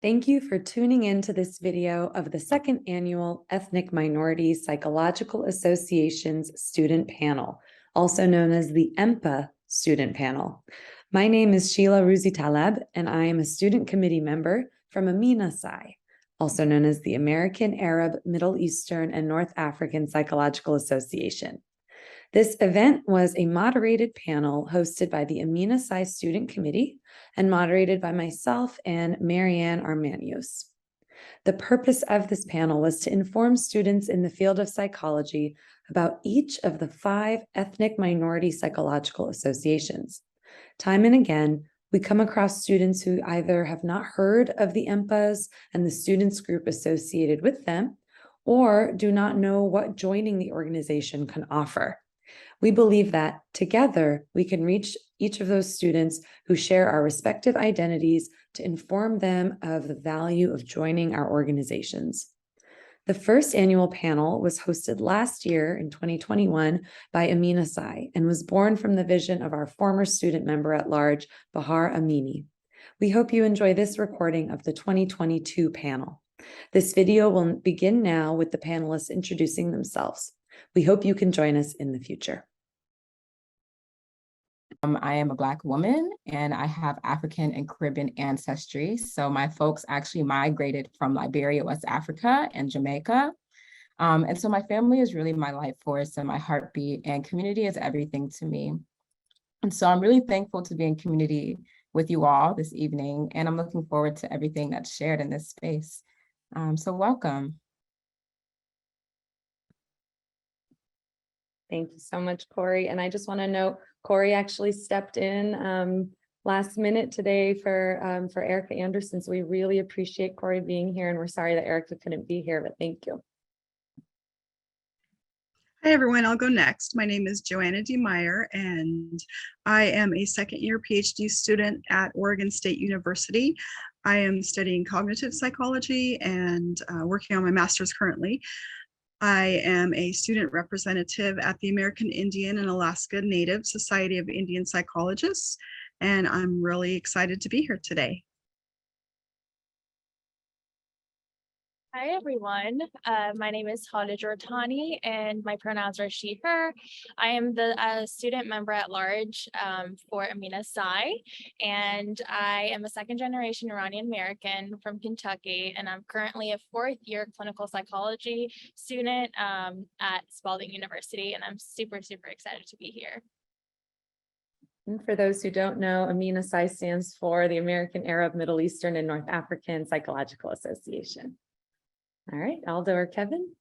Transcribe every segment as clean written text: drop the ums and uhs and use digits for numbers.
Thank you for tuning in to this video of the second annual Ethnic Minority Psychological Association's Student Panel, also known as the EMPA Student Panel. My name is Sheila Ruzi Taleb, and I am a student committee member from AMENA-Psy, also known as the American, Arab, Middle Eastern, and North African Psychological Association. This event was a moderated panel hosted by the AMENA-Psy Student Committee and moderated by myself and Marianne Armanios. The purpose of this panel was to inform students in the field of psychology about each of the 5 ethnic minority psychological associations. Time and again, we come across students who either have not heard of the EMPAs and the students group associated with them, or do not know what joining the organization can offer. We believe that together we can reach each of those students who share our respective identities to inform them of the value of joining our organizations. The first annual panel was hosted last year in 2021 by AMENA-Psy and was born from the vision of our former student member at large, Bahar Amini. We hope you enjoy this recording of the 2022 panel. This video will begin now with the panelists introducing themselves. We hope you can join us in the future. I am a Black woman and I have African and Caribbean ancestry. So my folks actually migrated from Liberia, West Africa, and Jamaica. And so my family is really my life force and my heartbeat, and community is everything to me. And so I'm really thankful to be in community with you all this evening, and I'm looking forward to everything that's shared in this space. So welcome. Thank you so much, Corey. And I just want to note, Corey actually stepped in last minute today for Erica Anderson. So we really appreciate Corey being here, and we're sorry that Erica couldn't be here, but thank you. Hi, everyone. I'll go next. My name is Joanna D. Meyer, and I am a second-year PhD student at Oregon State University. I am studying cognitive psychology and working on my master's currently. I am a student representative at the American Indian and Alaska Native Society of Indian Psychologists, and I'm really excited to be here today. Hi, everyone. My name is Hala Jortani, and my pronouns are she, her. I am the student member at large for AMENA-Psy, and I am a second-generation Iranian American from Kentucky, and I'm currently a 4th-year clinical psychology student at Spalding University, and I'm super, super excited to be here. And for those who don't know, AMENA-Psy stands for the American, Arab, Middle Eastern, and North African Psychological Association. All right, Aldo or Kevin?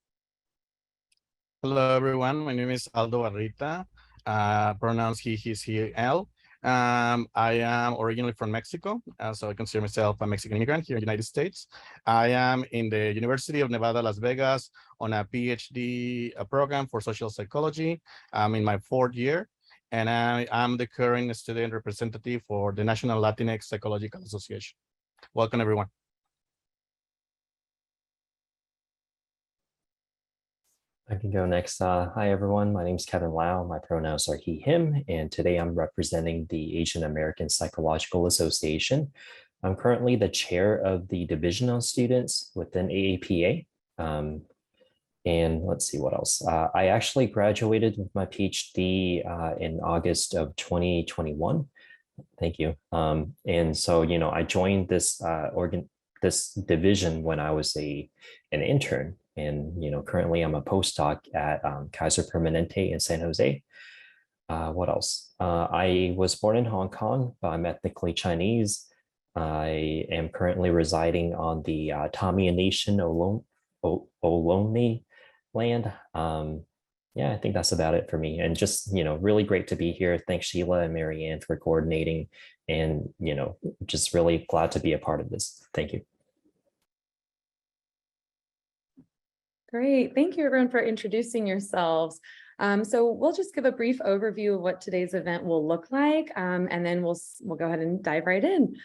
Hello, everyone. My name is Aldo Barrita, pronouns he, his, he, el. I am originally from Mexico, so I consider myself a Mexican immigrant here in the United States. I am in the University of Nevada, Las Vegas on a PhD program for social psychology. I'm in my 4th year, and I'm the current student representative for the National Latinx Psychological Association. Welcome, everyone. I can go next. Hi, everyone. My name is Kevin Lau. My pronouns are he, him, and today I'm representing the Asian American Psychological Association. I'm currently the chair of the Division on Students within AAPA. And let's see what else. I actually graduated with my PhD in August of 2021. Thank you. And so, you know, I joined this this division when I was an intern. And, you know, currently I'm a postdoc at Kaiser Permanente in San Jose. What else? I was born in Hong Kong, but I'm ethnically Chinese. I am currently residing on the Tamiya Nation Ohlone land. Yeah, I think that's about it for me. And just, you know, really great to be here. Thanks, Sheila and Marianne, for coordinating. And, you know, just really glad to be a part of this. Thank you. Great. Thank you, everyone, for introducing yourselves. So we'll just give a brief overview of what today's event will look like, and then we'll go ahead and dive right in.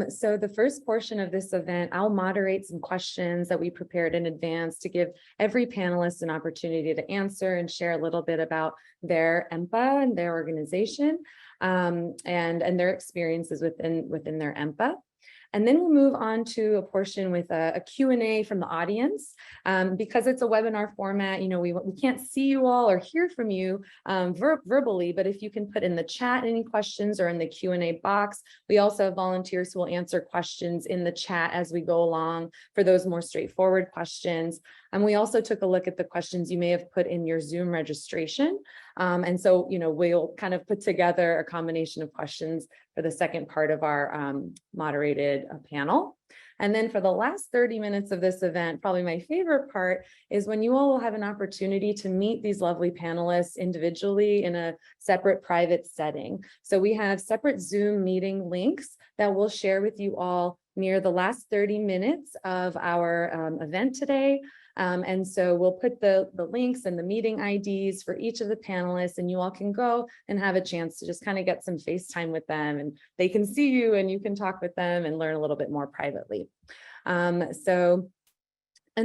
So the first portion of this event, I'll moderate some questions that we prepared in advance to give every panelist an opportunity to answer and share a little bit about their EMPA and their organization, and their experiences within their EMPA. And then we'll move on to a portion with a Q&A from the audience. Because it's a webinar format, we can't see you all or hear from you verbally, but if you can put in the chat any questions or in the Q&A box. We also have volunteers who will answer questions in the chat as we go along for those more straightforward questions. And we also took a look at the questions you may have put in your Zoom registration. And so, we'll kind of put together a combination of questions for the second part of our moderated panel. And then for the last 30 minutes of this event, probably my favorite part is when you all will have an opportunity to meet these lovely panelists individually in a separate private setting. So we have separate Zoom meeting links that we'll share with you all near the last 30 minutes of our event today. And so we'll put the links and the meeting IDs for each of the panelists, and you all can go and have a chance to just kind of get some FaceTime with them, and they can see you and you can talk with them and learn a little bit more privately. And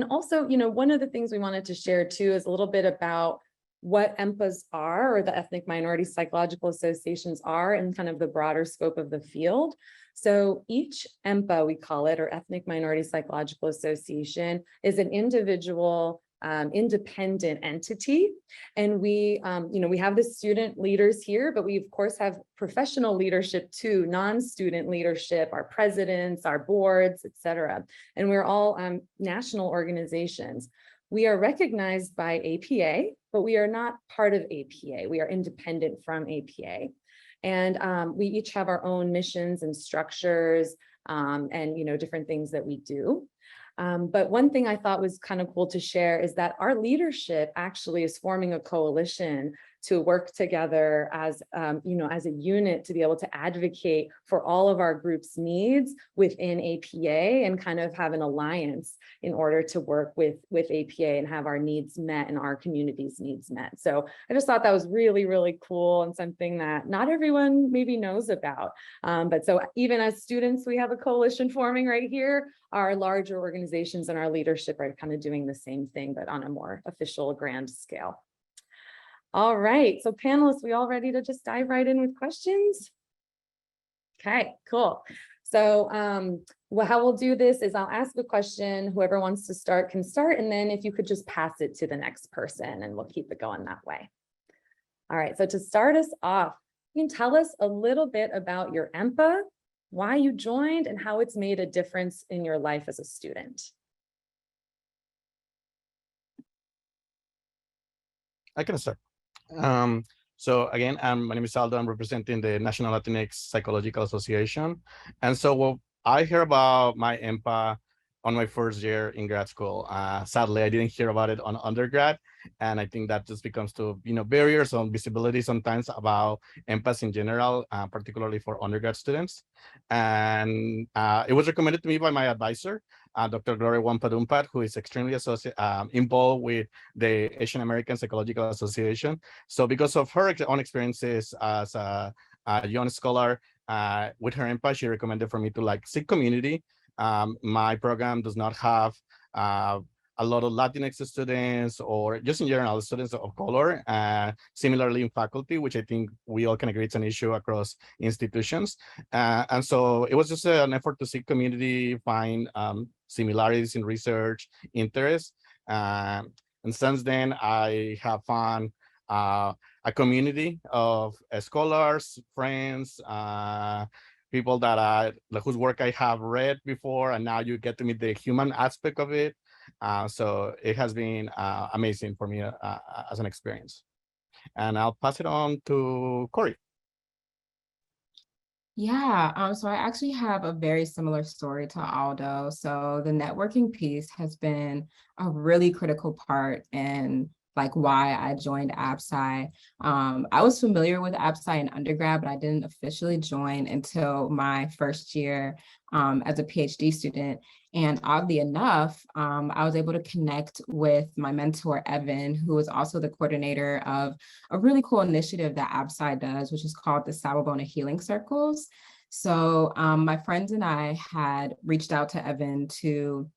also, one of the things we wanted to share too is a little bit about what EMPAs are, or the Ethnic Minority Psychological Associations are, in kind of the broader scope of the field. So each EMPA, we call it, or Ethnic Minority Psychological Association, is an individual independent entity. And we have the student leaders here, but we of course have professional leadership too, non-student leadership, our presidents, our boards, etc. And we're all national organizations. We are recognized by APA, but we are not part of APA. We are independent from APA. And we each have our own missions and structures and different things that we do. But one thing I thought was kind of cool to share is that our leadership actually is forming a coalition to work together as a unit to be able to advocate for all of our group's needs within APA and kind of have an alliance in order to work with APA and have our needs met and our community's needs met. So I just thought that was really, really cool and something that not everyone maybe knows about. But so even as students, we have a coalition forming right here. Our larger organizations and our leadership are kind of doing the same thing, but on a more official, grand scale. All right, so panelists, we all ready to just dive right in with questions? Okay, cool. So how we'll do this is I'll ask a question, whoever wants to start can start, and then if you could just pass it to the next person and we'll keep it going that way. All right, so to start us off, you can tell us a little bit about your EMPA, why you joined, and how it's made a difference in your life as a student. I can start. So again, my name is Aldo. I'm representing the National Latinx Psychological Association. And so I heard about my EMPA on my first year in grad school. Sadly, I didn't hear about it on undergrad. And I think that just becomes to, barriers on visibility sometimes about EMPAs in general, particularly for undergrad students. And it was recommended to me by my advisor, Dr. Gloria Wampadumpat, who is extremely involved with the Asian American Psychological Association. So because of her own experiences as a young scholar with her EMPA, she recommended for me to seek community. My program does not have a lot of Latinx students or just in general students of color, similarly in faculty, which I think we all can agree it's an issue across institutions. And so it was just an effort to seek community, find similarities in research, interests. And since then, I have found a community of scholars, friends, people that whose work I have read before, and now you get to meet the human aspect of it. So it has been amazing for me as an experience. And I'll pass it on to Corey. Yeah, so I actually have a very similar story to Aldo. So the networking piece has been a really critical part in why I joined AMENA-Psy. I was familiar with AMENA-Psy in undergrad, but I didn't officially join until my first year as a PhD student. And oddly enough, I was able to connect with my mentor, Evan, who is also the coordinator of a really cool initiative that AMENA-Psy does, which is called the Sawubona Healing Circles. So my friends and I had reached out to Evan to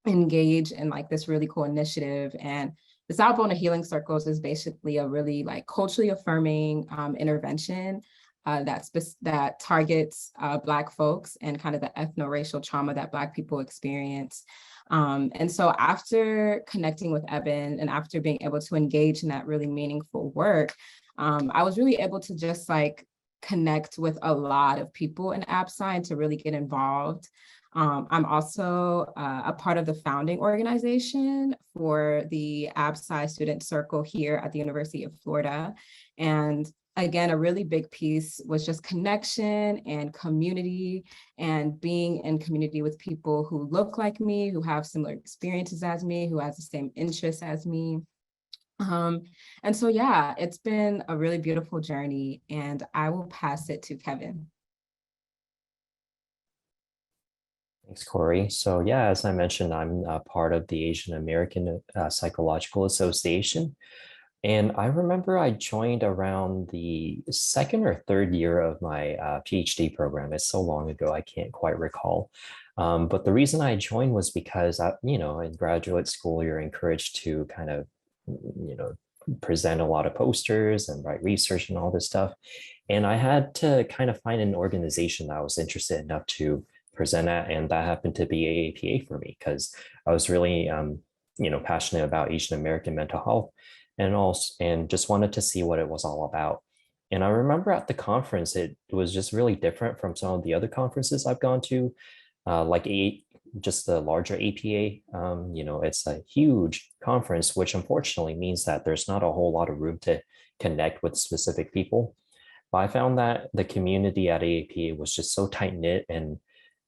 engage in this really cool initiative. And the Sawubona Healing Circles is basically a really culturally affirming intervention that targets Black folks and kind of the ethno-racial trauma that Black people experience. And so after connecting with Eben and after being able to engage in that really meaningful work, I was really able to just like connect with a lot of people in AMENA-Psy and to really get involved. I'm also a part of the founding organization for the AMENA-Psy Student Circle here at the University of Florida. And again, a really big piece was just connection and community and being in community with people who look like me, who have similar experiences as me, who has the same interests as me. And so, yeah, it's been a really beautiful journey, and I will pass it to Kevin. Thanks, Corey. So yeah, as I mentioned, I'm a part of the Asian American Psychological Association. And I remember I joined around the second or third year of my PhD program. It's so long ago, I can't quite recall. But the reason I joined was because, in graduate school, you're encouraged to kind of, present a lot of posters and write research and all this stuff. And I had to kind of find an organization that I was interested enough to present at, and that happened to be AAPA for me because I was really, passionate about Asian American mental health and just wanted to see what it was all about. And I remember at the conference, it was just really different from some of the other conferences I've gone to, just the larger APA. It's a huge conference, which unfortunately means that there's not a whole lot of room to connect with specific people. But I found that the community at AAPA was just so tight knit, and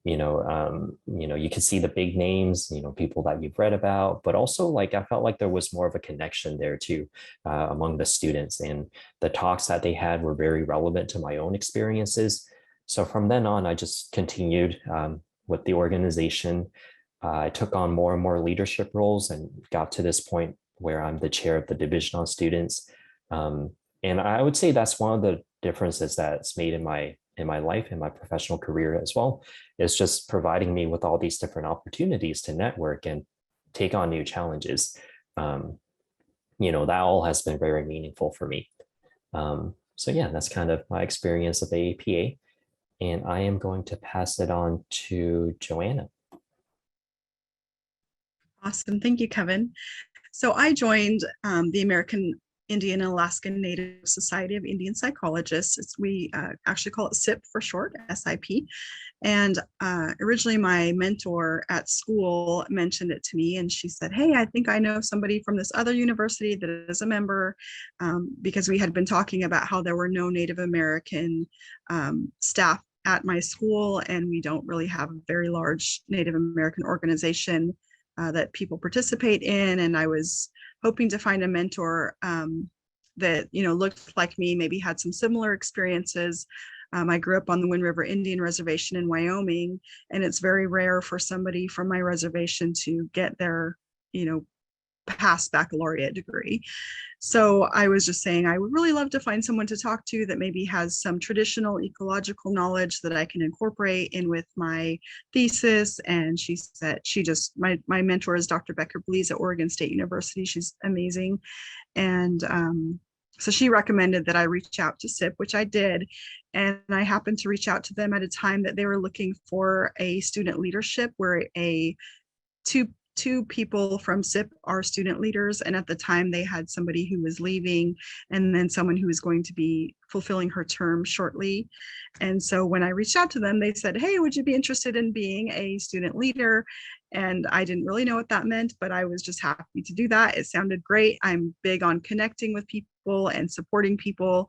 you could see the big names, people that you've read about, but also like I felt like there was more of a connection there too among the students, and the talks that they had were very relevant to my own experiences. So from then on, I just continued with the organization. I took on more and more leadership roles and got to this point where I'm the chair of the Division on Students. And I would say that's one of the differences that's made in my life, in my professional career as well, is just providing me with all these different opportunities to network and take on new challenges. That all has been very meaningful for me. So yeah, that's kind of my experience of AAPA. And I am going to pass it on to Joanna. Awesome. Thank you, Kevin. So I joined the American Indian and Alaskan Native Society of Indian Psychologists. We actually call it SIP for short, SIP. And originally my mentor at school mentioned it to me, and she said, hey, I think I know somebody from this other university that is a member, because we had been talking about how there were no Native American staff at my school, and we don't really have a very large Native American organization that people participate in. And I was hoping to find a mentor that looked like me, maybe had some similar experiences. I grew up on the Wind River Indian Reservation in Wyoming, and it's very rare for somebody from my reservation to get their past baccalaureate degree. So I was just saying I would really love to find someone to talk to that maybe has some traditional ecological knowledge that I can incorporate in with my thesis. And she said, my mentor is Dr. Becker Blees at Oregon State University. She's amazing. And so she recommended that I reach out to SIP, which I did. And I happened to reach out to them at a time that they were looking for a student leadership where two people from SIP are student leaders. And at the time they had somebody who was leaving and then someone who was going to be fulfilling her term shortly. And so when I reached out to them, they said, hey, would you be interested in being a student leader? And I didn't really know what that meant, but I was just happy to do that. It sounded great. I'm big on connecting with people and supporting people.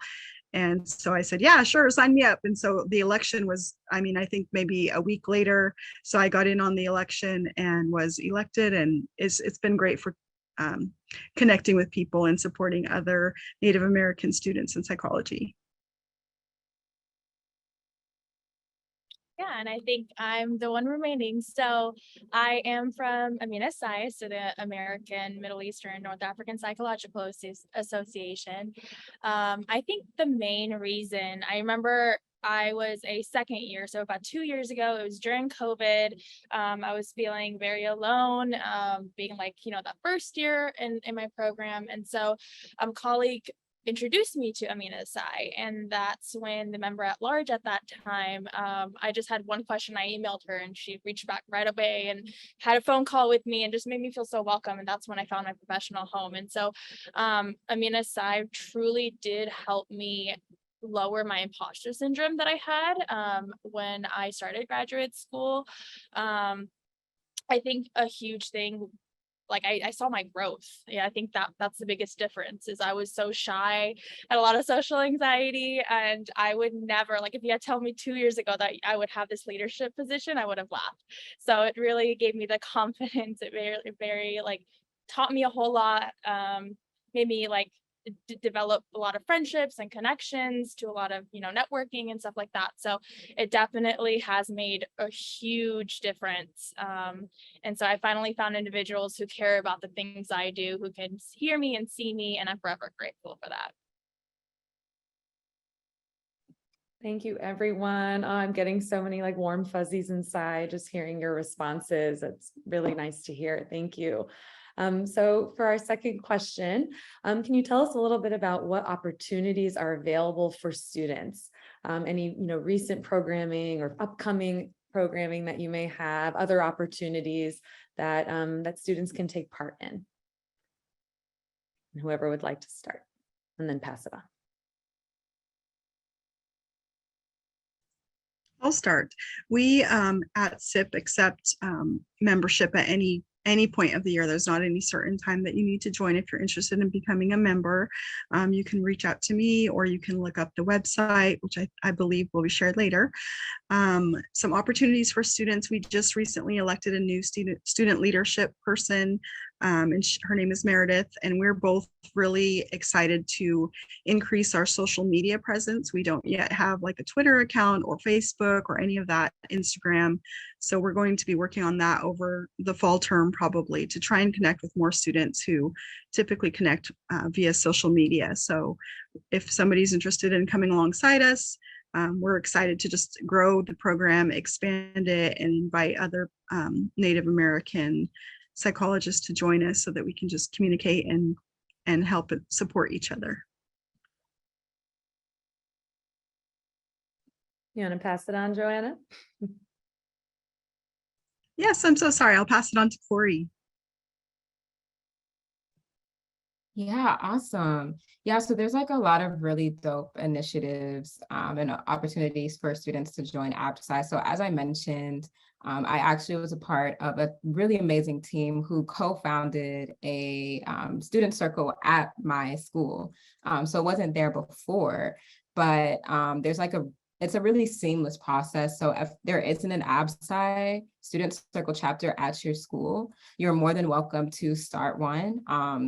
And so I said, yeah, sure, sign me up. And so the election was, I think maybe a week later. So I got in on the election and was elected, and it's been great for connecting with people and supporting other Native American students in psychology. Yeah, and I think I'm the one remaining. So I am from AMENA-Psy, so the American, Middle Eastern, North African Psychological Association. I think the main reason, I remember I was a second year, so about 2 years ago, it was during COVID. I was feeling very alone, being that first year in my program. And so a colleague introduced me to AMENA-Psy, and that's when the member at large at that time, I just had one question. I emailed her and she reached back right away and had a phone call with me and just made me feel so welcome. And that's when I found my professional home. And so AMENA-Psy truly did help me lower my imposter syndrome that I had when I started graduate school. I think a huge thing, like I saw my growth. Yeah, I think that's the biggest difference is I was so shy, had a lot of social anxiety, and I would never, like if you had told me 2 years ago that I would have this leadership position, I would have laughed. So it really gave me the confidence. It very like taught me a whole lot, made me like develop a lot of friendships and connections to a lot of, networking and stuff like that. So it definitely has made a huge difference. And so I finally found individuals who care about the things I do, who can hear me and see me, and I'm forever grateful for that. Thank you, everyone. Oh, I'm getting so many like warm fuzzies inside just hearing your responses. It's really nice to hear. Thank you. So for our second question, can you tell us a little bit about what opportunities are available for students? Any recent programming or upcoming programming that you may have, other opportunities that that students can take part in? Whoever would like to start, and then pass it on. I'll start. We at Sept accept membership at any point of the year. There's not any certain time that you need to join. If you're interested in becoming a member, you can reach out to me, or you can look up the website, which I believe will be shared later. Some opportunities for students. We just recently elected a new student leadership person, and her name is Meredith, and we're both really excited to increase our social media presence. We don't yet have like a Twitter account or Facebook or any of that, Instagram. So we're going to be working on that over the fall term, probably, to try and connect with more students who typically connect via social media. So if somebody's interested in coming alongside us, we're excited to just grow the program, expand it, and invite other Native American psychologists to join us so that we can just communicate and help support each other. You want to pass it on, Joanna? Yes, I'm so sorry. I'll pass it on to Corey. Yeah, awesome. Yeah, so there's like a lot of really dope initiatives and opportunities for students to join AMENA-Psy. So as I mentioned, I actually was a part of a really amazing team who co-founded a student circle at my school. So it wasn't there before, but it's a really seamless process. So if there isn't an AMENA-Psy student circle chapter at your school, you're more than welcome to start one.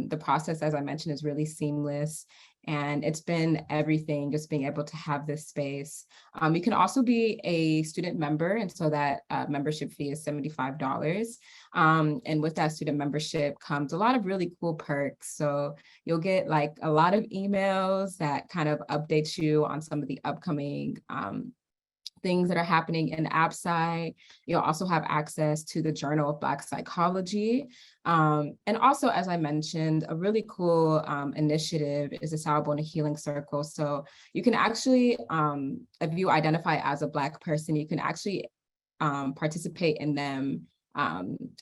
The process, as I mentioned, is really seamless, and it's been everything, just being able to have this space. You can also be a student member, and so that membership fee is $75. And with that student membership comes a lot of really cool perks. So you'll get like a lot of emails that kind of update you on some of the upcoming things that are happening in AMENA-Psy. You'll also have access to the Journal of Black Psychology. And also, as I mentioned, a really cool initiative is the Sawubona Healing Circle. So you can actually, if you identify as a Black person, you can actually participate in them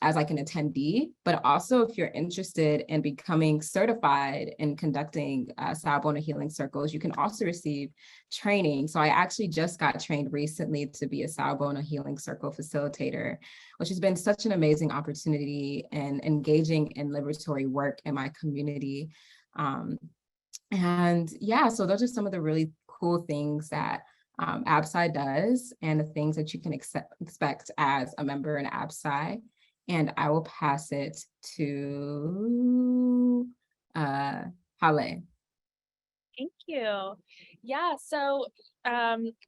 as like an attendee, but also if you're interested in becoming certified in conducting Sawubona Healing Circles, you can also receive training. So I actually just got trained recently to be a Sawubona Healing Circle facilitator, which has been such an amazing opportunity and engaging in liberatory work in my community. And yeah, so those are some of the really cool things that AMENA-Psy does, and the things that you can expect as a member in AMENA-Psy. And I will pass it to Hale. Thank you. Yeah, so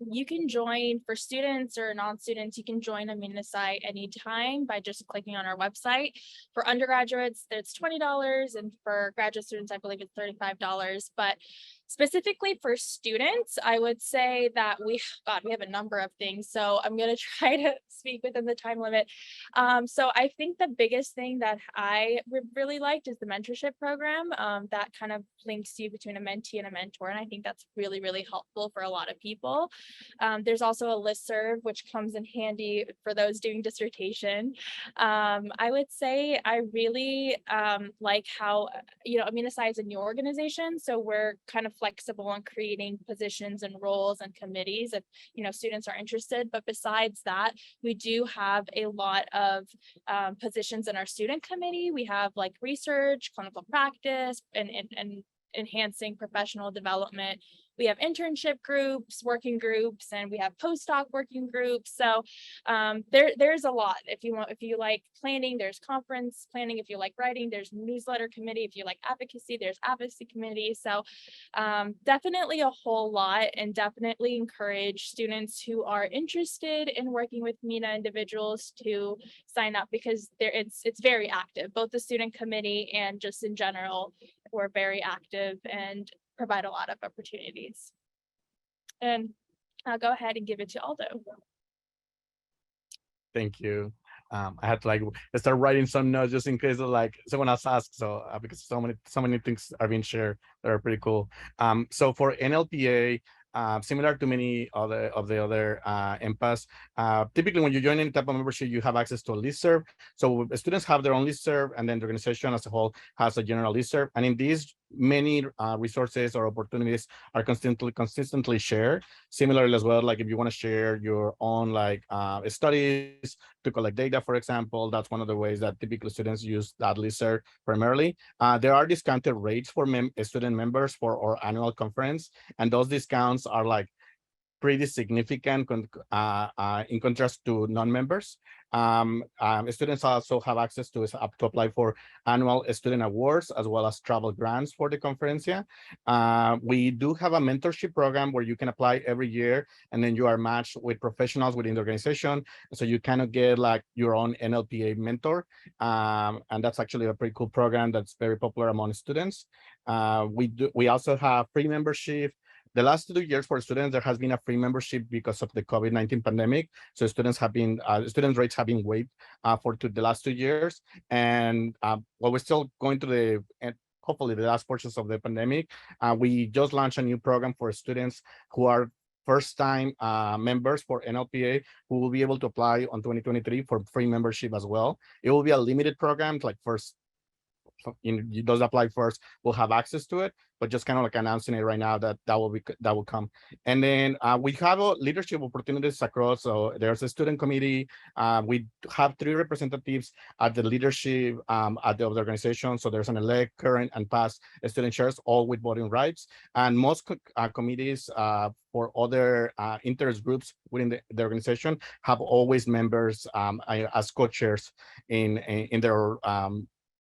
you can join for students or non-students. You can join AMENA-Psy anytime by just clicking on our website. For undergraduates, it's $20, and for graduate students, I believe it's $35. But specifically for students, I would say that we have a number of things. So I'm going to try to speak within the time limit. So I think the biggest thing that I really liked is the mentorship program that kind of links you between a mentee and a mentor. And I think that's really, really helpful for a lot of people. There's also a listserv, which comes in handy for those doing dissertation. I would say I really like how, AMENA-Psy is a new organization. So we're kind of flexible on creating positions and roles and committees if, students are interested. But besides that, we do have a lot of positions in our student committee. We have like research, clinical practice, and enhancing professional development. We have internship groups, working groups, and we have postdoc working groups. So there's a lot. If you like planning, there's conference planning. If you like writing, there's newsletter committee. If you like advocacy, there's advocacy committee. So definitely a whole lot, and definitely encourage students who are interested in working with MENA individuals to sign up, because it's very active. Both the student committee and just in general, we're very active and provide a lot of opportunities. And I'll go ahead and give it to Aldo. Thank you. I had to start writing some notes just in case someone else asks. So because so many things are being shared that are pretty cool. So for NLPA, similar to many of the other EMPAs, typically when you join any type of membership, you have access to a listserv. So students have their own listserv, and then the organization as a whole has a general listserv. And in these, many resources or opportunities are consistently shared. Similarly as well, like if you want to share your own studies to collect data, for example, that's one of the ways that typically students use that listserv primarily. There are discounted rates for student members for our annual conference, and those discounts are pretty significant in contrast to non-members. Students also have access to apply for annual student awards as well as travel grants for the conferencia. We do have a mentorship program where you can apply every year, and then you are matched with professionals within the organization. So you kind of get your own NLPA mentor. And that's actually a pretty cool program that's very popular among students. We also have free membership. The last 2 years for students, there has been a free membership because of the COVID-19 pandemic. So student rates have been waived for the last 2 years. And while we're still going through hopefully the last portions of the pandemic, we just launched a new program for students who are first-time members for NLPA, who will be able to apply on 2023 for free membership as well. It will be a limited program, those apply first will have access to it, but just kind of announcing it right now that will come. And then we have leadership opportunities across. So there's a student committee. We have 3 representatives at the leadership at the organization. So there's an elect, current, and past student chairs, all with voting rights. And most committees for other interest groups within the organization have always members as co-chairs in their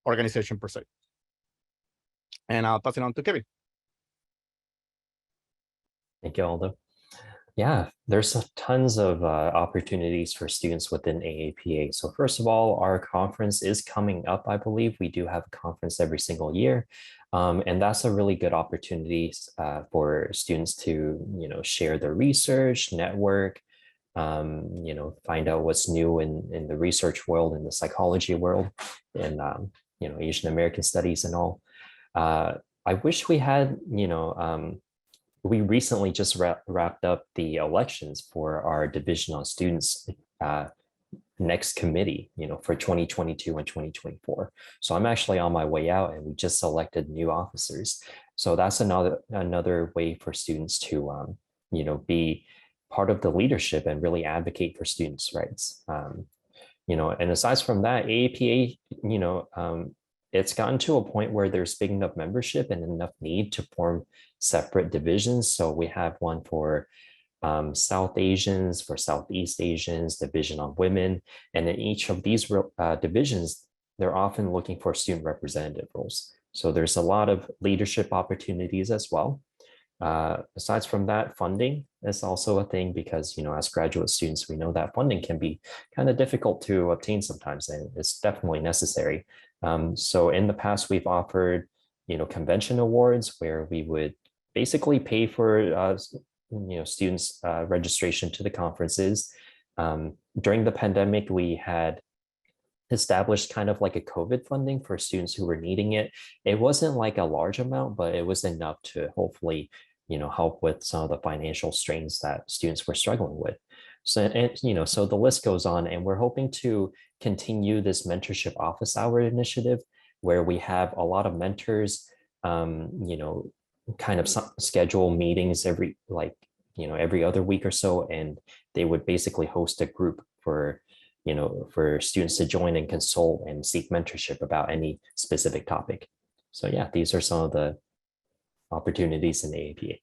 organization per se. And I'll pass it on to Kevin. Thank you, Aldo. Yeah, there's tons of opportunities for students within AAPA. So first of all, our conference is coming up, I believe. We do have a conference every single year. And that's a really good opportunity for students to, share their research, network, find out what's new in the research world, in the psychology world, and Asian American studies and all. I wish we had, we recently just wrapped up the elections for our Division on Students next committee, for 2022 and 2024. So I'm actually on my way out, and we just selected new officers. So that's another way for students to, be part of the leadership and really advocate for students' rights. And aside from that, AAPA, it's gotten to a point where there's big enough membership and enough need to form separate divisions. So we have one for South Asians, for Southeast Asians, division on women. And in each of these divisions, they're often looking for student representative roles. So there's a lot of leadership opportunities as well. Aside from that, funding is also a thing because, as graduate students, we know that funding can be kind of difficult to obtain sometimes, and it's definitely necessary. So in the past, we've offered, convention awards where we would basically pay for, students' registration to the conferences. During the pandemic, we had established kind of like a COVID funding for students who were needing it. It wasn't like a large amount, but it was enough to hopefully help with some of the financial strains that students were struggling with. So, and, so the list goes on, and we're hoping to continue this mentorship office hour initiative where we have a lot of mentors, kind of schedule meetings every other week or so, and they would basically host a group for students to join and consult and seek mentorship about any specific topic. So yeah, these are some of the opportunities in AAPA.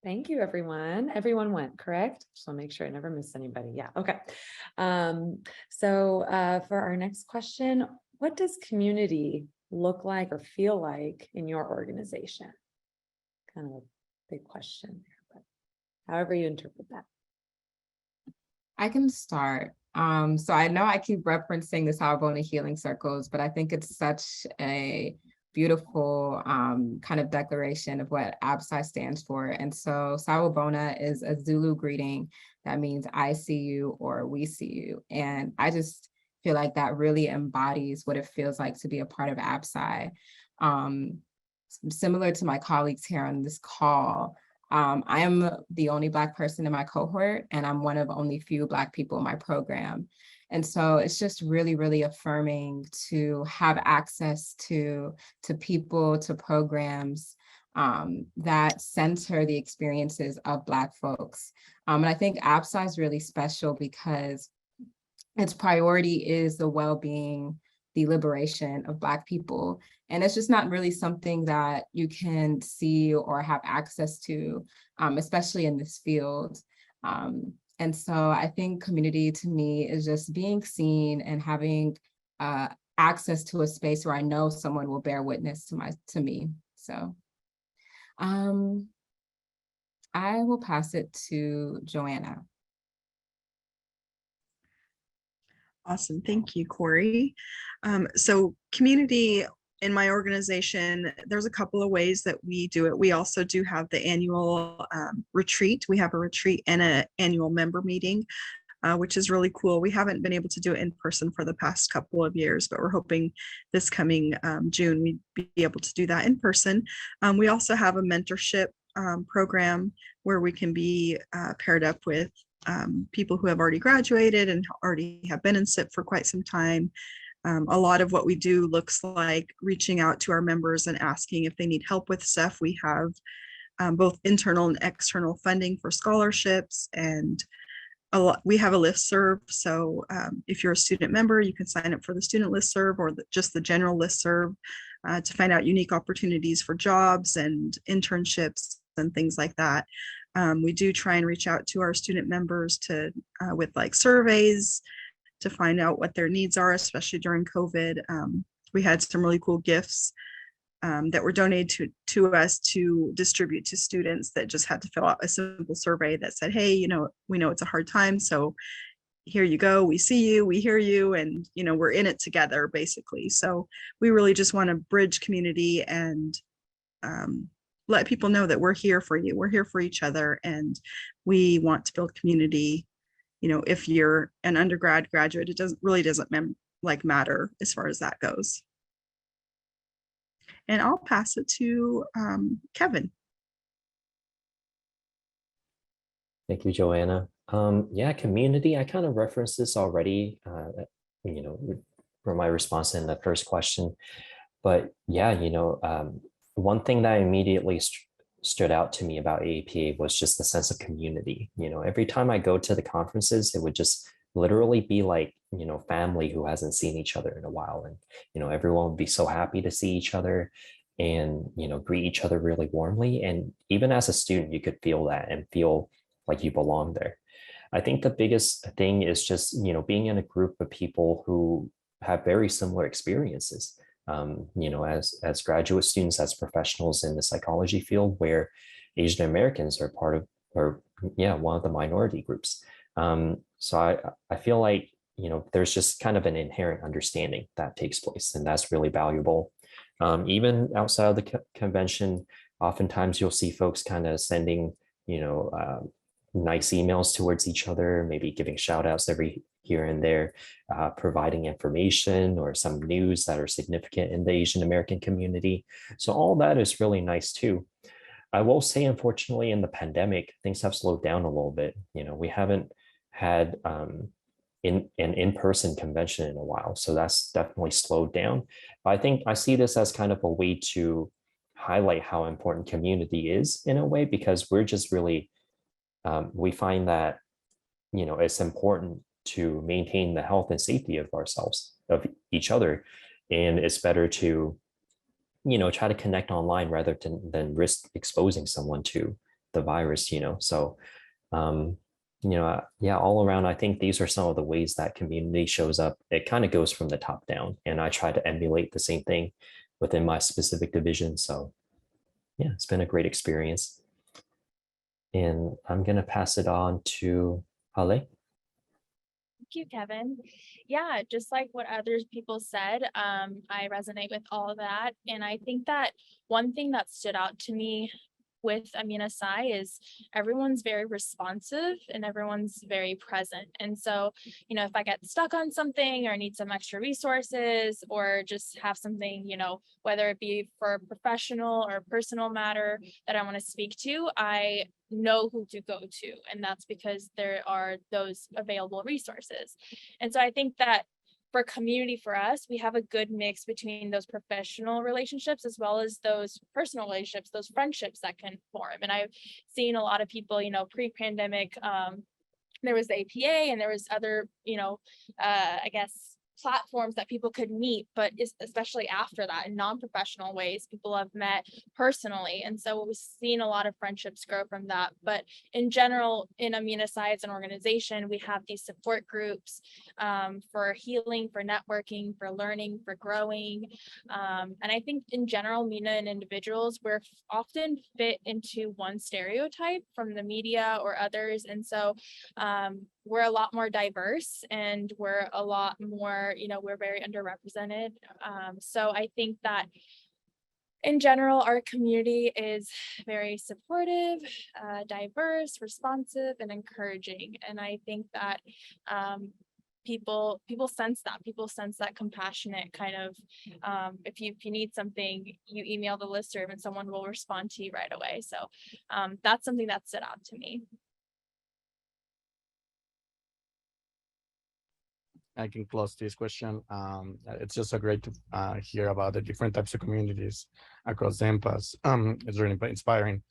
Thank you, everyone. Everyone went, correct? Just want to make sure I never missed anybody. Yeah, okay. So for our next question, what does community look like or feel like in your organization? Kind of a big question there, but however you interpret that. I can start. So I know I keep referencing the Sawubona Healing Circles, but I think it's such a beautiful kind of declaration of what AMENA-Psy stands for. And so Sawubona is a Zulu greeting that means I see you or we see you. And I just feel like that really embodies what it feels like to be a part of AMENA-Psy. Similar to my colleagues here on this call, I am the only Black person in my cohort, and I'm one of only few Black people in my program. And so it's just really, really affirming to have access to people, to programs that center the experiences of Black folks. And I think AMENA-Psy is really special because its priority is the well-being, the liberation of Black people. And it's just not really something that you can see or have access to, especially in this field. And so I think community to me is just being seen and having access to a space where I know someone will bear witness to me. So I will pass it to Joanna. Awesome. Thank you, Corey. So community in my organization, there's a couple of ways that we do it. We also do have the annual retreat. We have a retreat and an annual member meeting, which is really cool. We haven't been able to do it in person for the past couple of years, but we're hoping this coming June we'd be able to do that in person. We also have a mentorship program where we can be paired up with people who have already graduated and already have been in SIP for quite some time. A lot of what we do looks like reaching out to our members and asking if they need help with stuff. We have both internal and external funding for scholarships, and we have a listserv. So if you're a student member, you can sign up for the student listserv or just the general listserv to find out unique opportunities for jobs and internships and things like that. We do try and reach out to our student members with like surveys to find out what their needs are, especially during COVID. We had some really cool gifts that were donated to us to distribute to students that just had to fill out a simple survey that said, hey, we know it's a hard time, so here you go, we see you, we hear you, and we're in it together, basically. So we really just want to bridge community and let people know that we're here for you, we're here for each other, and we want to build community. If you're an undergrad, graduate, it doesn't matter as far as that goes. And I'll pass it to Kevin. Thank you, Joanna. Yeah, community, I kind of referenced this already, for my response in the first question. But yeah, one thing that immediately stood out to me about AAPA was just the sense of community. Every time I go to the conferences, it would just literally be like, family who hasn't seen each other in a while. And, everyone would be so happy to see each other and, greet each other really warmly. And even as a student, you could feel that and feel like you belong there. I think the biggest thing is just, being in a group of people who have very similar experiences. you know, as graduate students, as professionals in the psychology field, where Asian Americans are part of, or yeah, one of the minority groups. So I feel like, you know, there's just kind of an inherent understanding that takes place, and that's really valuable. Even outside of the convention, oftentimes you'll see folks kind of sending, you know, nice emails towards each other, maybe giving shout outs every here and there, providing information or some news that are significant in the Asian American community. So all that is really nice too. I will say, unfortunately, in the pandemic, things have slowed down a little bit. You know, we haven't had an in-person convention in a while, so that's definitely slowed down. But I think I see this as kind of a way to highlight how important community is in a way, because we're just really, we find that, you know, it's important to maintain the health and safety of ourselves, of each other. And it's better to, you know, try to connect online rather than risk exposing someone to the virus, you know. So, you know, yeah, all around, I think these are some of the ways that community shows up. It kind of goes from the top down, and I try to emulate the same thing within my specific division. So yeah, it's been a great experience. And I'm going to pass it on to Hale. Thank you, Kevin. Yeah, just like what other people said, I resonate with all of that. And I think that one thing that stood out to me with AMENA-Psy is everyone's very responsive and everyone's very present. And so, you know, if I get stuck on something or need some extra resources or just have something, you know, whether it be for a professional or personal matter that I want to speak to, I know who to go to. And that's because there are those available resources. And so I think that for community, for us, we have a good mix between those professional relationships as well as those personal relationships, those friendships that can form. And I've seen a lot of people, you know, pre-pandemic, there was the APA and there was other, you know, I guess, platforms that people could meet, but especially after that, in non-professional ways, people have met personally. And so we've seen a lot of friendships grow from that. But in general, in AMENA-Psy as an organization, we have these support groups for healing, for networking, for learning, for growing. And I think in general, MENA and individuals, we're often fit into one stereotype from the media or others. And so we're a lot more diverse and we're a lot more, you know, we're very underrepresented. So I think that in general, our community is very supportive, diverse, responsive, and encouraging. And I think that people sense that compassionate kind of, if you need something, you email the listserv and someone will respond to you right away. So that's something that stood out to me. I can close this question. It's just so great to hear about the different types of communities across the EMPAs. It's really inspiring.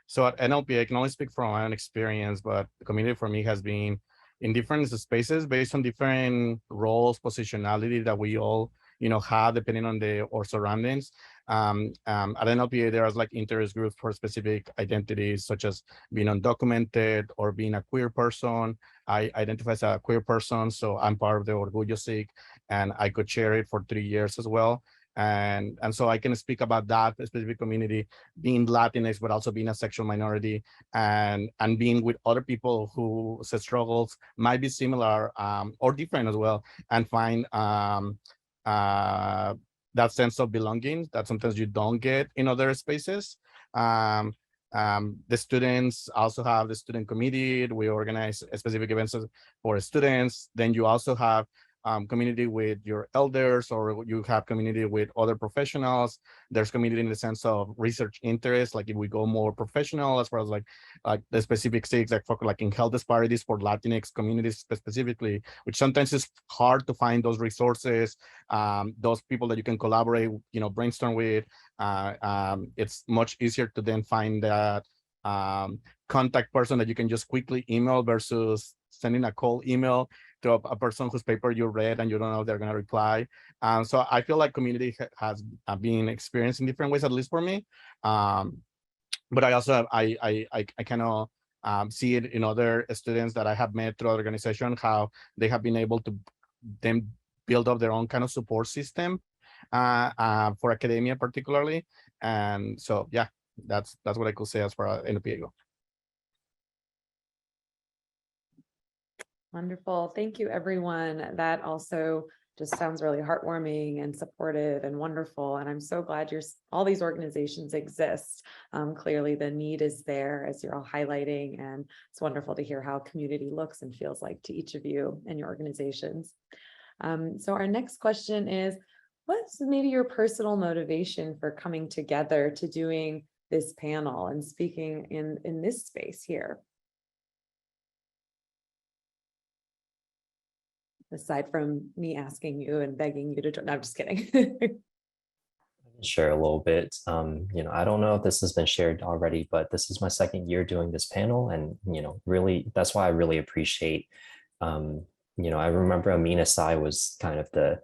So at NLP, I can only speak from my own experience, but the community for me has been in different spaces based on different roles, positionality that we all, you know, have depending on our surroundings. At NLPA, there are like interest groups for specific identities, such as being undocumented or being a queer person. I identify as a queer person, so I'm part of the Orgullo Sikh, and I could share it for 3 years as well. And so I can speak about that specific community, being Latinx, but also being a sexual minority, and being with other people whose struggles might be similar or different as well, and find that sense of belonging that sometimes you don't get in other spaces. The students also have the student committee. We organize specific events for students. Then you also have community with your elders, or you have community with other professionals. There's community in the sense of research interest, like if we go more professional as far as like the specific things like focus like in health disparities for Latinx communities specifically, which sometimes is hard to find those resources, those people that you can collaborate, you know, brainstorm with. It's much easier to then find that contact person that you can just quickly email versus sending a cold email to a person whose paper you read and you don't know if they're going to reply. So I feel like community has been experienced in different ways, at least for me. But I also I kind of see it in other students that I have met through the organization, how they have been able to then build up their own kind of support system for academia particularly. And so, yeah, that's what I could say as far as NLPA go. Wonderful. Thank you, everyone. That also just sounds really heartwarming and supportive and wonderful. And I'm so glad all these organizations exist. Clearly the need is there, as you're all highlighting, and it's wonderful to hear how community looks and feels like to each of you and your organizations. So our next question is, what's maybe your personal motivation for coming together to doing this panel and speaking in this space here? Aside from me asking you and begging you to join. No, I'm just kidding. Share a little bit. I don't know if this has been shared already, but this is my second year doing this panel, and really, that's why I really appreciate. I remember AMENA-Psy was kind of the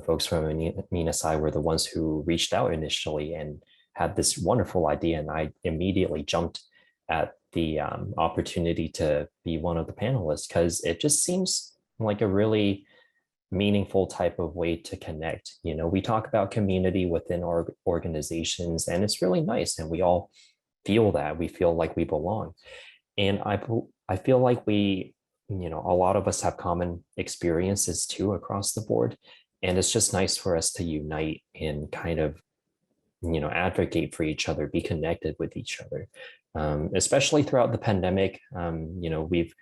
folks from AMENA-Psy were the ones who reached out initially and had this wonderful idea, and I immediately jumped at the opportunity to be one of the panelists because it just seems like a really meaningful type of way to connect. We talk about community within our organizations, and it's really nice, and we all feel that. We feel like we belong. And I feel like a lot of us have common experiences too across the board. And it's just nice for us to unite and kind of, advocate for each other, be connected with each other. Especially throughout the pandemic, we've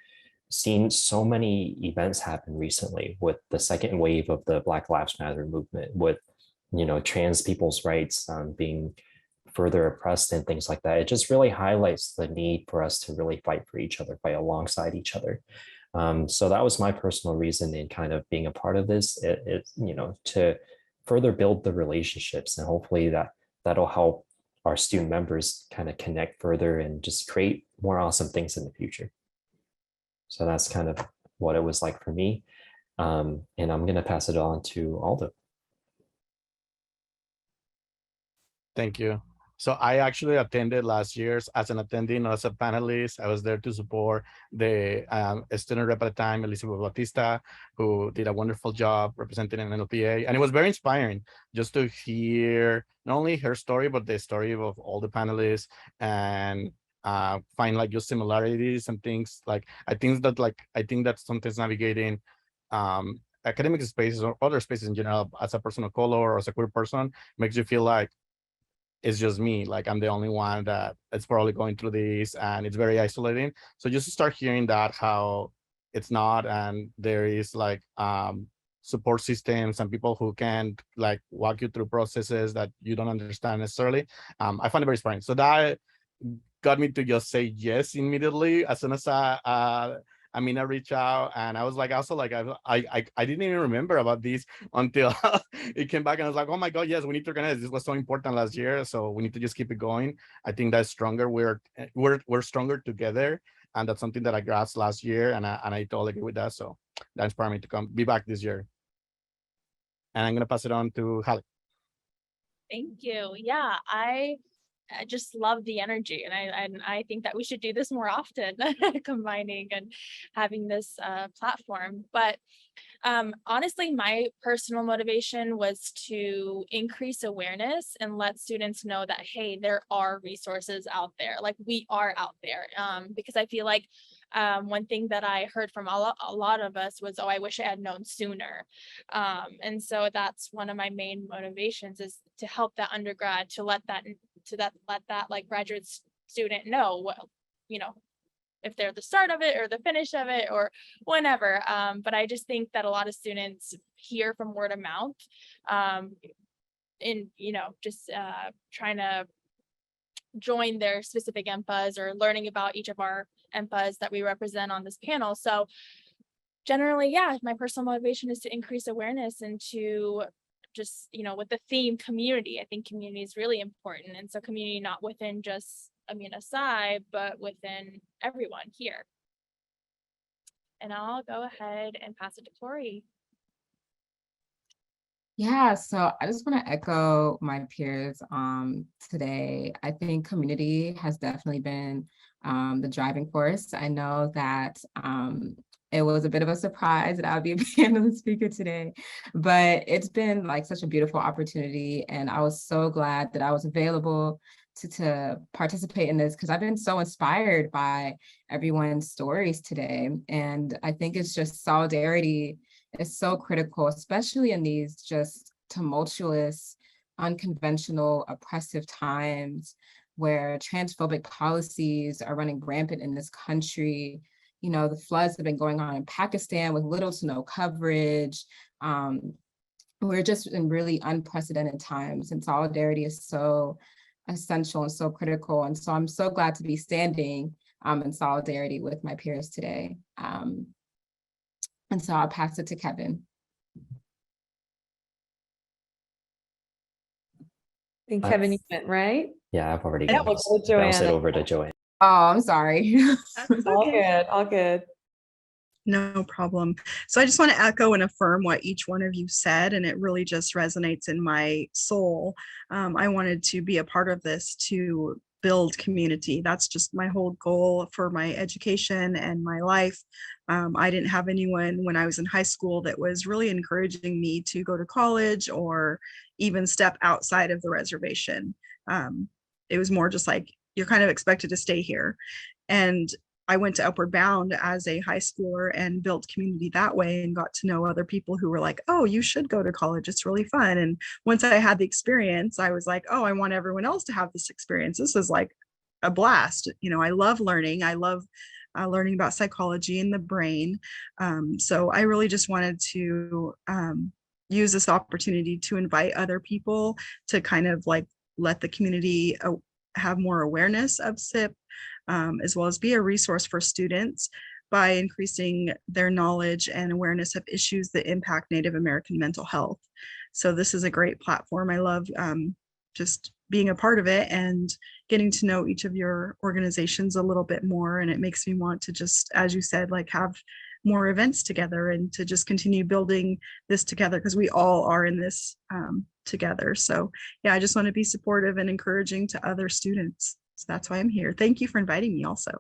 seen so many events happen recently with the second wave of the Black Lives Matter movement, with trans people's rights being further oppressed and things like that. It just really highlights the need for us to really fight for each other, fight alongside each other. So that was my personal reason in kind of being a part of this, to further build the relationships, and hopefully that'll help our student members kind of connect further and just create more awesome things in the future. So that's kind of what it was like for me. And I'm going to pass it on to Aldo. Thank you. So I actually attended last year's as an attendee, not as a panelist. I was there to support the student rep at the time, Elizabeth Bautista, who did a wonderful job representing an NLPA. And it was very inspiring just to hear not only her story, but the story of all the panelists, and find like just similarities and things. Like I think that sometimes navigating academic spaces or other spaces in general as a person of color or as a queer person makes you feel like it's just me, like I'm the only one that is probably going through this, and it's very isolating. So just to start hearing that, how it's not, and there is like support systems and people who can like walk you through processes that you don't understand necessarily. I find it very inspiring. So that got me to just say yes immediately as soon as Amina reached out, and I was like, also like I didn't even remember about this until it came back, and I was like, oh my god, yes, we need to organize. This was so important last year, so we need to just keep it going. I think that's stronger. We're stronger together, and that's something that I grasped last year, and I totally agree with that. So that inspired me to be back this year. And I'm gonna pass it on to Hallie. Thank you. Yeah, I just love the energy, and I think that we should do this more often, combining and having this platform. But honestly, my personal motivation was to increase awareness and let students know that, hey, there are resources out there, like we are out there, because I feel like one thing that I heard from a lot of us was, oh, I wish I had known sooner. And so that's one of my main motivations, is to help that undergrad, to let that like graduate student know what, if they're the start of it or the finish of it or whenever. But I just think that a lot of students hear from word of mouth, in just trying to join their specific EMPAs or learning about each of our EMPAs that we represent on this panel. So generally, yeah, my personal motivation is to increase awareness and to just, with the theme community. I think community is really important. And so community not within just AMENA-Psy, but within everyone here. And I'll go ahead and pass it to Tori. Yeah, so I just want to echo my peers today. I think community has definitely been the driving force. I know that It was a bit of a surprise that I would be a panelist speaker today, but it's been like such a beautiful opportunity. And I was so glad that I was available to participate in this because I've been so inspired by everyone's stories today. And I think it's just solidarity is so critical, especially in these just tumultuous, unconventional, oppressive times where transphobic policies are running rampant in this country. You know, the floods have been going on in Pakistan with little to no coverage. We're just in really unprecedented times, and solidarity is so essential and so critical. And so I'm so glad to be standing in solidarity with my peers today. And so I'll pass it to Kevin. I think Kevin, you went, right? Yeah, I've already Yeah, gone. we'll go to Bounce it Joanna. over to Joanne. Oh, I'm sorry. That's All okay. good, all good. No problem. So I just want to echo and affirm what each one of you said, and it really just resonates in my soul. I wanted to be a part of this to build community. That's just my whole goal for my education and my life. I didn't have anyone when I was in high school that was really encouraging me to go to college or even step outside of the reservation. It was more just like, you're kind of expected to stay here. And I went to Upward Bound as a high schooler and built community that way and got to know other people who were like, oh, you should go to college. It's really fun. And once I had the experience, I was like, oh, I want everyone else to have this experience. This is like a blast. You know, I love learning. I love learning about psychology and the brain. So I really just wanted to use this opportunity to invite other people to kind of like let the community have more awareness of SIP, as well as be a resource for students by increasing their knowledge and awareness of issues that impact Native American mental health. So this is a great platform. I love just being a part of it and getting to know each of your organizations a little bit more. And it makes me want to just, as you said, like have more events together and to just continue building this together because we all are in this together. So yeah, I just want to be supportive and encouraging to other students. So that's why I'm here. Thank you for inviting me also.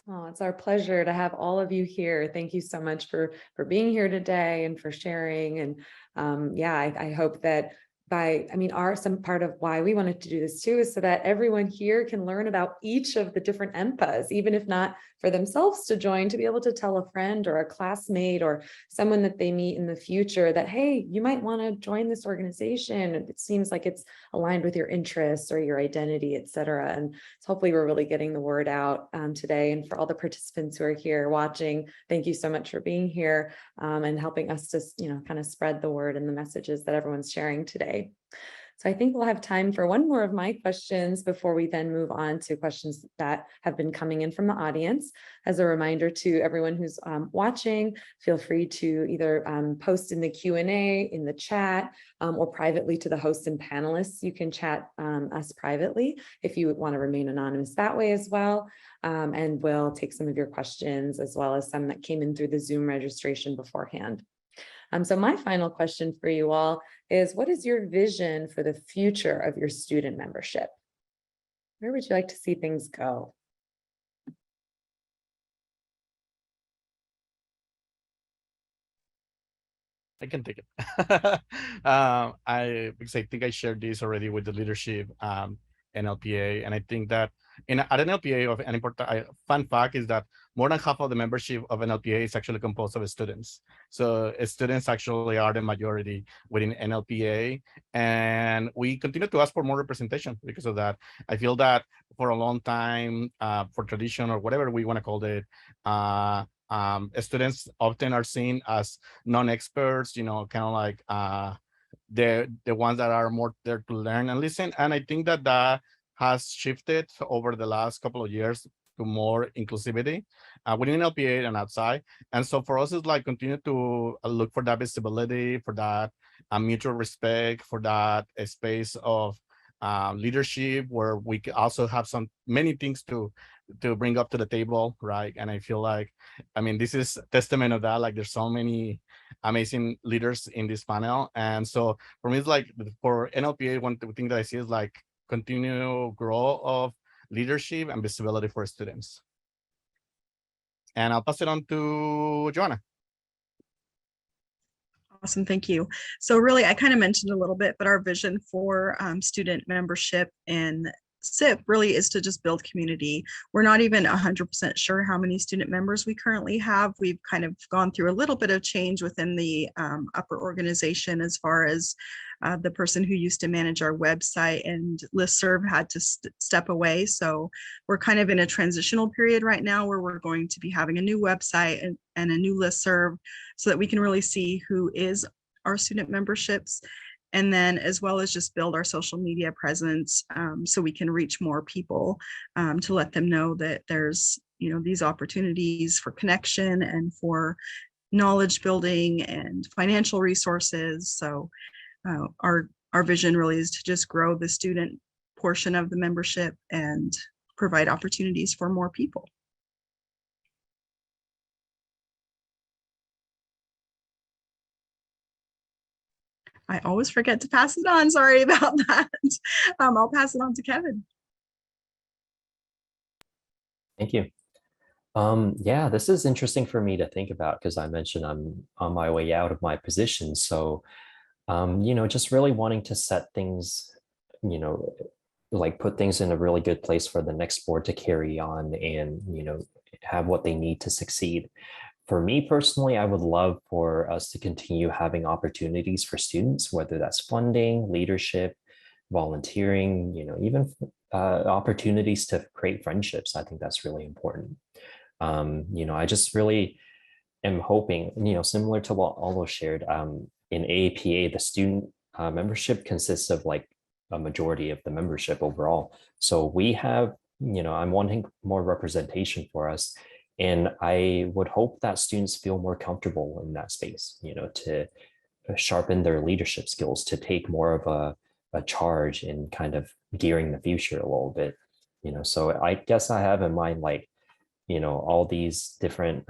Oh, it's our pleasure to have all of you here. Thank you so much for being here today and for sharing. And yeah, I hope that some part of why we wanted to do this too is so that everyone here can learn about each of the different EMPAs, even if not for themselves to join, to be able to tell a friend or a classmate or someone that they meet in the future that, hey, you might want to join this organization. It seems like it's aligned with your interests or your identity, et cetera. And so hopefully we're really getting the word out today. And for all the participants who are here watching, thank you so much for being here and helping us to, kind of spread the word and the messages that everyone's sharing today. So I think we'll have time for one more of my questions before we then move on to questions that have been coming in from the audience. As a reminder to everyone who's watching, feel free to either post in the Q&A, in the chat, or privately to the hosts and panelists. You can chat us privately if you want to remain anonymous that way as well. And we'll take some of your questions as well as some that came in through the Zoom registration beforehand. So my final question for you all is, what is your vision for the future of your student membership? Where would you like to see things go? I can take it. Because I think I shared this already with the leadership NLPA, and I think that at NLPA, an important fun fact is that more than half of the membership of NLPA is actually composed of students. So students actually are the majority within NLPA, and we continue to ask for more representation because of that. I feel that for a long time, for tradition or whatever we want to call it, students often are seen as non-experts, kind of like the ones that are more there to learn and listen. And I think that has shifted over the last couple of years to more inclusivity within LPA and outside. And so for us, it's like continue to look for that visibility, for that mutual respect, for that space of leadership where we can also have many things to bring up to the table, right? And I feel like, this is testament of that. Like there's so many amazing leaders in this panel. And so for me, it's like for NLPA, one thing that I see is like continue growth of leadership and visibility for students. And I'll pass it on to Joanna. Awesome, thank you. So really, I kind of mentioned a little bit, but our vision for student membership in SIP really is to just build community. We're not even 100% sure how many student members we currently have. We've kind of gone through a little bit of change within the upper organization as far as the person who used to manage our website and listserv had to step away. So we're kind of in a transitional period right now where we're going to be having a new website and a new listserv so that we can really see who is our student memberships. And then as well as just build our social media presence so we can reach more people to let them know that there's, you know, these opportunities for connection and for knowledge building and financial resources. So our vision really is to just grow the student portion of the membership and provide opportunities for more people. I always forget to pass it on. Sorry about that. I'll pass it on to Kevin. Thank you. Yeah, this is interesting for me to think about because I mentioned I'm on my way out of my position. So, you know, just really wanting to set things, you know, like put things in a really good place for the next board to carry on and, you know, have what they need to succeed. For me personally, I would love for us to continue having opportunities for students, whether that's funding, leadership, volunteering, you know, even opportunities to create friendships. I think that's really important. You know, I just really am hoping, you know, similar to what Aldo shared, in AAPA, the student membership consists of like a majority of the membership overall. So we have, you know, I'm wanting more representation for us. And I would hope that students feel more comfortable in that space, you know, to sharpen their leadership skills, to take more of a charge in kind of gearing the future a little bit, you know. So I guess I have in mind, like, you know, all these different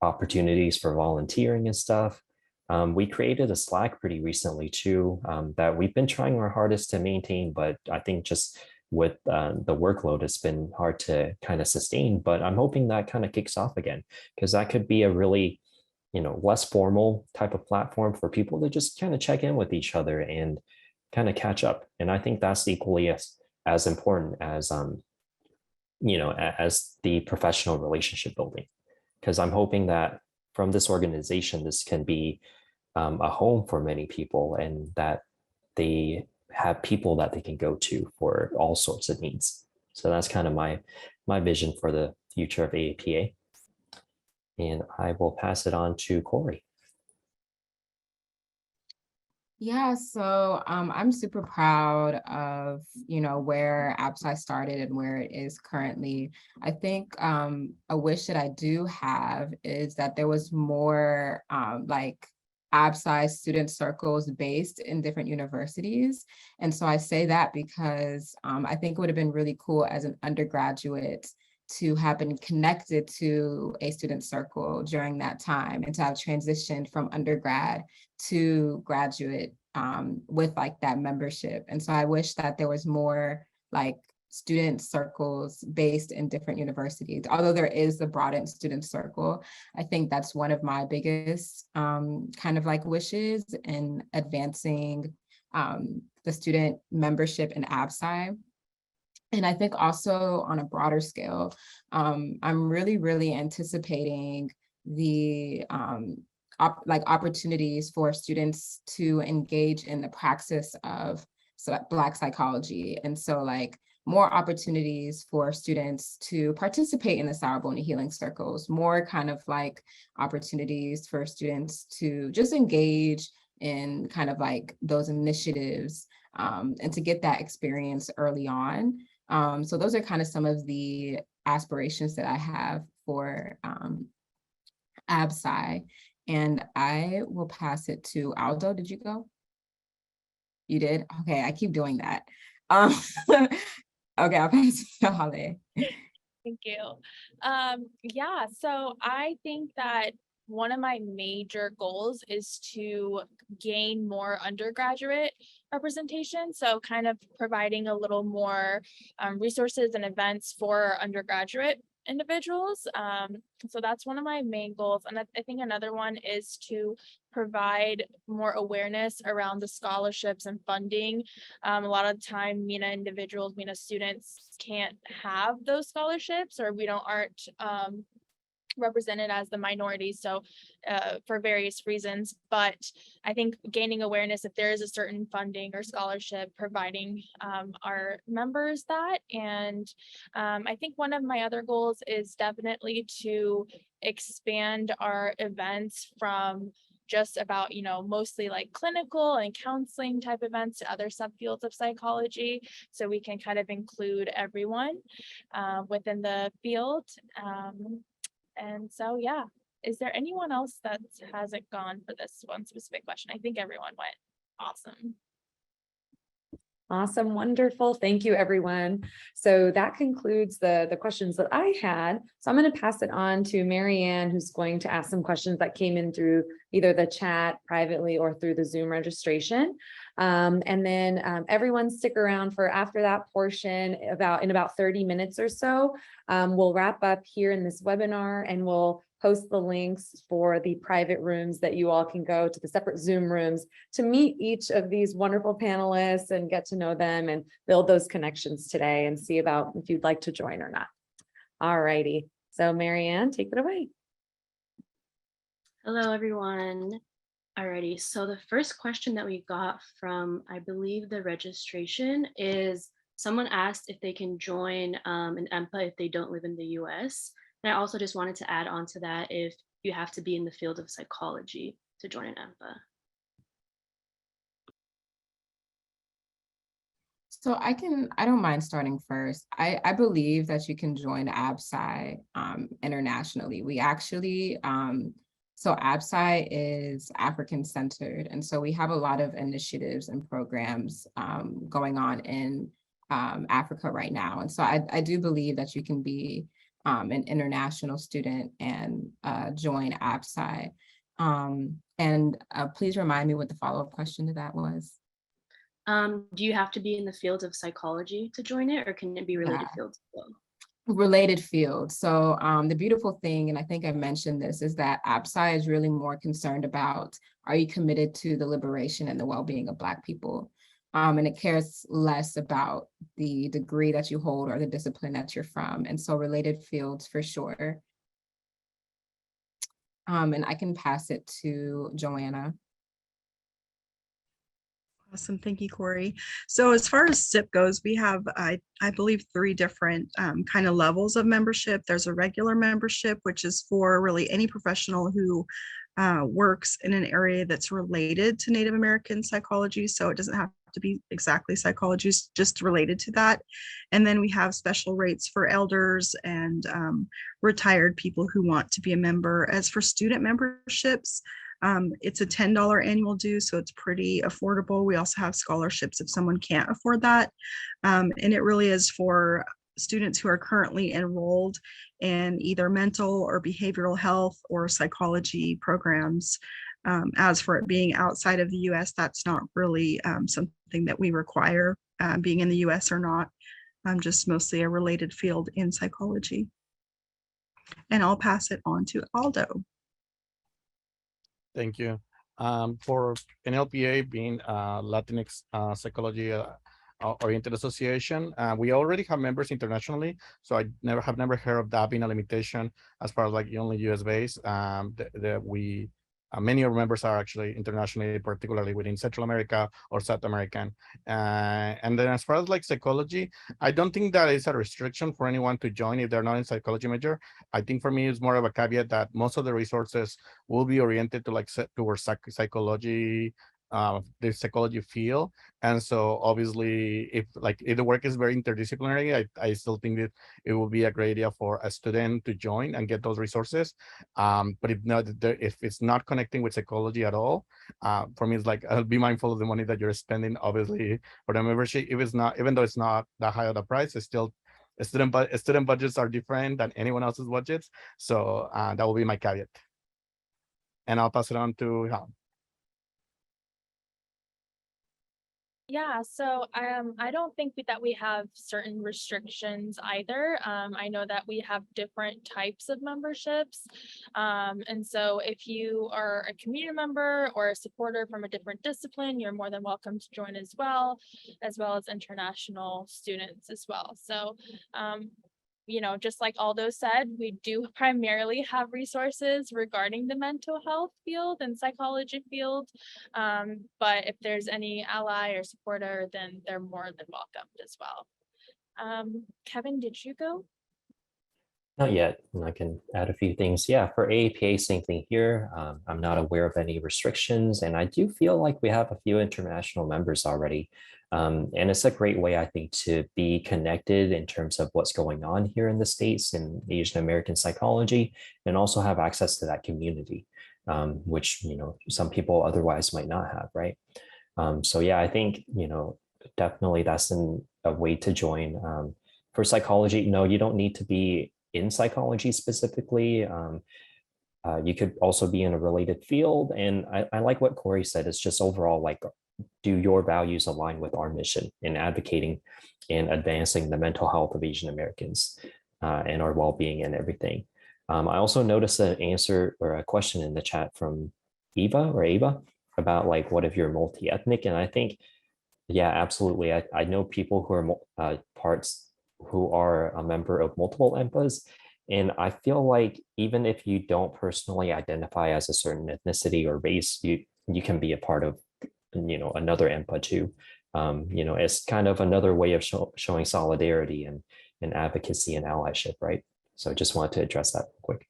opportunities for volunteering and stuff. We created a Slack pretty recently too, that we've been trying our hardest to maintain, but I think just with the workload, it's been hard to kind of sustain, but I'm hoping that kind of kicks off again, because that could be a really, you know, less formal type of platform for people to just kind of check in with each other and kind of catch up. And I think that's equally as important as, you know, as the professional relationship building, because I'm hoping that from this organization, this can be a home for many people and that they have people that they can go to for all sorts of needs. So that's kind of my vision for the future of AAPA. And I will pass it on to Corey. Yeah, so I'm super proud of, you know, where AMENA-Psy started and where it is currently. I think a wish that I do have is that there was more like AMENA-Psy student circles based in different universities. And so I say that because I think it would have been really cool as an undergraduate to have been connected to a student circle during that time and to have transitioned from undergrad to graduate with like that membership. And so I wish that there was more like student circles based in different universities. Although there is the broadened student circle, I think that's one of my biggest kind of like wishes in advancing the student membership in AMENA-Psy. And I think also on a broader scale, I'm really anticipating the opportunities for students to engage in the praxis of Black psychology. And so like more opportunities for students to participate in the Sour-Bony healing circles, more kind of like opportunities for students to just engage in kind of like those initiatives and to get that experience early on. So those are kind of some of the aspirations that I have for AMENA-Psy. And I will pass it to Aldo. Did you go? You did? Okay, I keep doing that. Okay, I'll pass it to Holly. Thank you. Yeah, so I think that one of my major goals is to gain more undergraduate representation. So kind of providing a little more resources and events for undergraduate individuals. So that's one of my main goals. And I think another one is to provide more awareness around the scholarships and funding. A lot of the time, MENA individuals, MENA students can't have those scholarships, or aren't represented as the minority, so for various reasons. But I think gaining awareness, if there is a certain funding or scholarship, providing our members that. And I think one of my other goals is definitely to expand our events from just about, mostly like clinical and counseling type events to other subfields of psychology, so we can kind of include everyone within the field. And so, yeah, is there anyone else that hasn't gone for this one specific question? I think everyone went. Awesome. Awesome, wonderful. Thank you, everyone. So that concludes the questions that I had. So I'm going to pass it on to Marianne, who's going to ask some questions that came in through either the chat privately or through the Zoom registration. And then everyone stick around for after that portion. In about 30 minutes or so, we'll wrap up here in this webinar, and we'll post the links for the private rooms that you all can go to, the separate Zoom rooms, to meet each of these wonderful panelists and get to know them and build those connections today and see about if you'd like to join or not. All righty. So Marianne, take it away. Hello, everyone. Alrighty, so the first question that we got from, I believe, the registration is someone asked if they can join an EMPA if they don't live in the US. And I also just wanted to add on to that if you have to be in the field of psychology to join an EMPA. So I don't mind starting first. I believe that you can join AMENA-Psy internationally. We actually, so AMENA-Psy is African centered. And so we have a lot of initiatives and programs going on in Africa right now. And so I do believe that you can be an international student and join AMENA-Psy. And please remind me what the follow-up question to that was. Do you have to be in the field of psychology to join it, or can it be related fields as well? Related fields. So the beautiful thing, and I think I mentioned this, is that AMENA-Psy is really more concerned about, are you committed to the liberation and the well-being of Black people? And it cares less about the degree that you hold or the discipline that you're from. And so related fields for sure. And I can pass it to Joanna. Awesome. Thank you, Corey. So as far as SIP goes, we have, I believe, 3 different kind of levels of membership. There's a regular membership, which is for really any professional who works in an area that's related to Native American psychology. So it doesn't have to be exactly psychology, just related to that. And then we have special rates for elders and retired people who want to be a member. As for student memberships, it's a $10 annual due, so it's pretty affordable. We also have scholarships if someone can't afford that. And it really is for students who are currently enrolled in either mental or behavioral health or psychology programs. As for it being outside of the US, that's not really something that we require, being in the US or not. Just mostly a related field in psychology. And I'll pass it on to Aldo. Thank you. For NLPA being Latinx psychology oriented association, we already have members internationally, so I have never heard of that being a limitation as far as like only US based. Many of our members are actually internationally, particularly within Central America or South American. And then as far as like psychology, I don't think that is a restriction for anyone to join if they're not in psychology major. I think for me, it's more of a caveat that most of the resources will be oriented to like towards psychology, the psychology field. And so obviously if the work is very interdisciplinary, I still think that it will be a great idea for a student to join and get those resources. But if it's not connecting with psychology at all, for me, it's like, I'll be mindful of the money that you're spending, obviously, for the membership. If it's not, even though it's not that high of the price, it's still, student budgets are different than anyone else's budgets. So that will be my caveat. And I'll pass it on to Hal. Yeah, so I don't think that we have certain restrictions either. I know that we have different types of memberships. And so if you are a community member or a supporter from a different discipline, you're more than welcome to join as well as international students as well. So just like Aldo said, we do primarily have resources regarding the mental health field and psychology field. But if there's any ally or supporter, then they're more than welcomed as well. Kevin, did you go? Not yet, and I can add a few things. Yeah, for AAPA, same thing here. I'm not aware of any restrictions, and I do feel like we have a few international members already. And it's a great way, I think, to be connected in terms of what's going on here in the States in Asian American psychology, and also have access to that community, which, some people otherwise might not have, right? So yeah, I think, definitely that's a way to join. For psychology, no, you don't need to be in psychology specifically. You could also be in a related field. And I like what Corey said. It's just overall like, do your values align with our mission in advocating and advancing the mental health of Asian Americans and our well-being and everything. I also noticed an answer or a question in the chat from Ava about like, what if you're multi-ethnic? And I think, yeah, absolutely. I know people who are who are a member of multiple EMPAs. And I feel like even if you don't personally identify as a certain ethnicity or race, you can be a part of, another EMPA too. It's kind of another way of showing solidarity and advocacy and allyship, right? So I just wanted to address that real quick.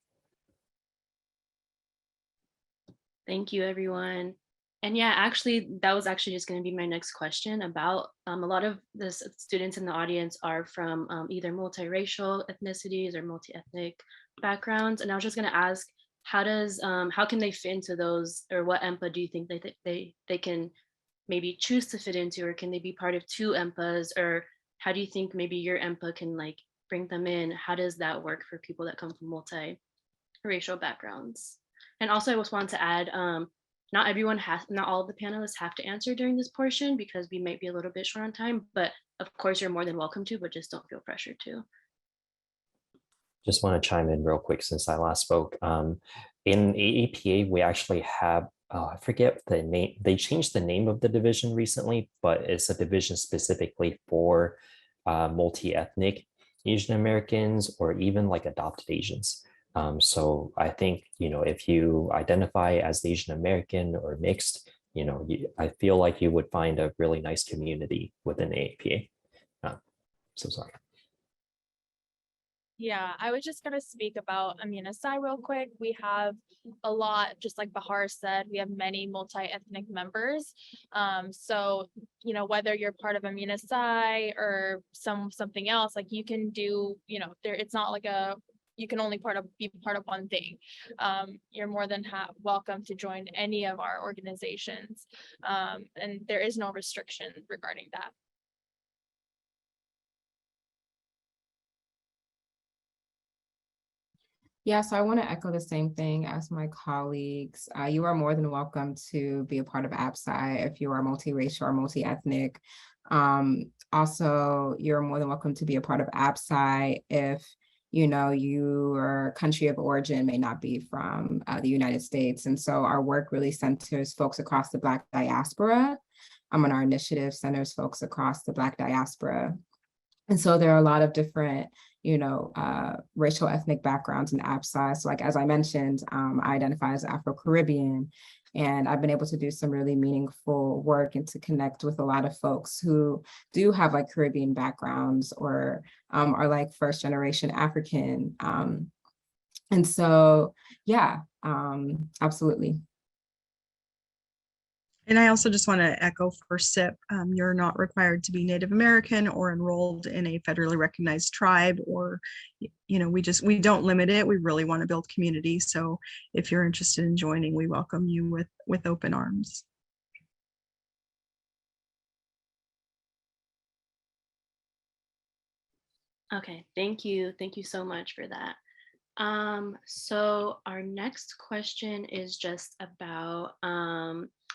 Thank you, everyone. And yeah, actually, that was actually just going to be my next question about a lot of the students in the audience are from either multiracial ethnicities or multi-ethnic backgrounds. And I was just going to ask, how can they fit into those, or what EMPA do you think they can maybe choose to fit into, or can they be part of two EMPAs, or how do you think maybe your EMPA can like bring them in? How does that work for people that come from multi-racial backgrounds? And also I just wanted to add, not all of the panelists have to answer during this portion because we might be a little bit short on time, but of course you're more than welcome to, but just don't feel pressured to. Just want to chime in real quick since I last spoke. In AAPA, we actually have, I forget the name, they changed the name of the division recently, but it's a division specifically for multi-ethnic Asian Americans or even like adopted Asians. So I think, if you identify as Asian American or mixed, I feel like you would find a really nice community within AAPA. So sorry. Yeah, I was just going to speak about AMENA-Psy real quick. We have a lot, just like Bahar said, we have many multi-ethnic members. So, whether you're part of AMENA-Psy or something else, like you can do, it's not like you can only be part of one thing. You're more than welcome to join any of our organizations. And there is no restriction regarding that. Yeah, so I want to echo the same thing as my colleagues. You are more than welcome to be a part of AMENA-Psy if you are multiracial or multi-ethnic. Also, you're more than welcome to be a part of AMENA-Psy if your country of origin may not be from the United States. And so our work really centers folks across the Black diaspora. And our initiative centers folks across the Black diaspora. And so there are a lot of different racial ethnic backgrounds in AMENA-Psy. So like, as I mentioned, I identify as Afro-Caribbean, and I've been able to do some really meaningful work and to connect with a lot of folks who do have like Caribbean backgrounds or are like first generation African. And so, yeah, absolutely. And I also just want to echo for Sept, you're not required to be Native American or enrolled in a federally recognized tribe, or, we don't limit it. We really want to build community. So if you're interested in joining, we welcome you with open arms. Okay, thank you. Thank you so much for that. So our next question is just about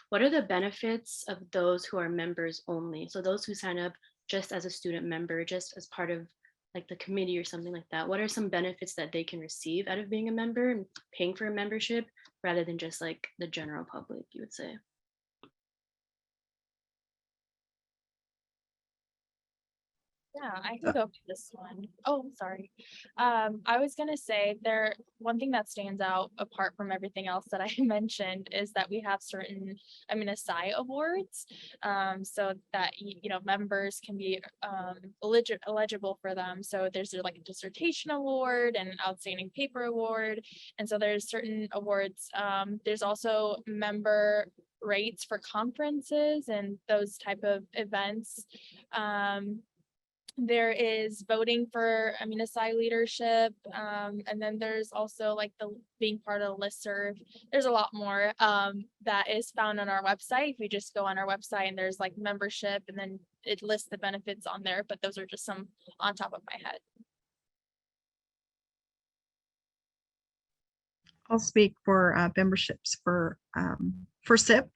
what are the benefits of those who are members only? So those who sign up just as a student member, just as part of like the committee or something like that. What are some benefits that they can receive out of being a member and paying for a membership rather than just like the general public, you would say? Yeah, I can go for this one. Oh, sorry. I was gonna say one thing that stands out apart from everything else that I mentioned is that we have certain AMENA-Psy awards. So that members can be eligible for them. So there's like a dissertation award and an outstanding paper award. And so there's certain awards. There's also member rates for conferences and those type of events. There is voting for AMENA-Psy leadership, and then there's also like the being part of the listserv. There's a lot more that is found on our website. If you just go on our website and there's like membership, and then it lists the benefits on there, but those are just some on top of my head. I'll speak for memberships for Sept.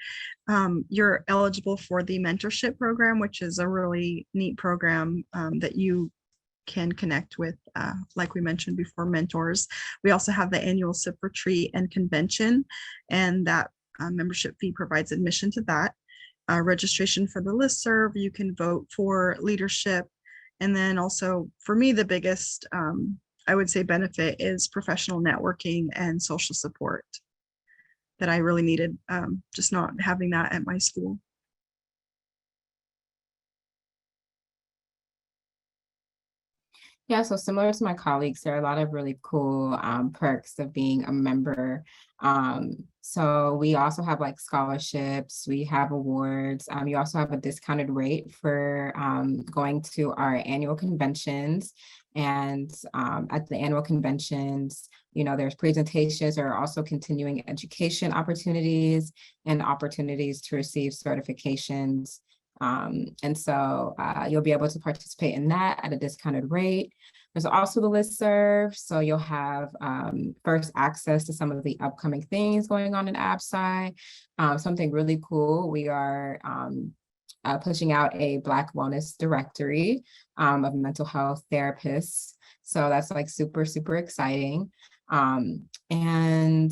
You're eligible for the mentorship program, which is a really neat program that you can connect with, like we mentioned before, mentors. We also have the annual Sept retreat and convention, and that membership fee provides admission to that. Registration for the listserv, you can vote for leadership. And then also for me, the biggest I would say benefit is professional networking and social support that I really needed, just not having that at my school. Yeah, so similar to my colleagues, there are a lot of really cool perks of being a member. So we also have like scholarships, we have awards. You also have a discounted rate for going to our annual conventions. And at the annual conventions, there's presentations. There are also continuing education opportunities and opportunities to receive certifications. And so you'll be able to participate in that at a discounted rate. There's also the listserv, so you'll have first access to some of the upcoming things going on in AMENA-Psy. Something really cool, we are pushing out a Black wellness directory of mental health therapists. So that's like super, super exciting. And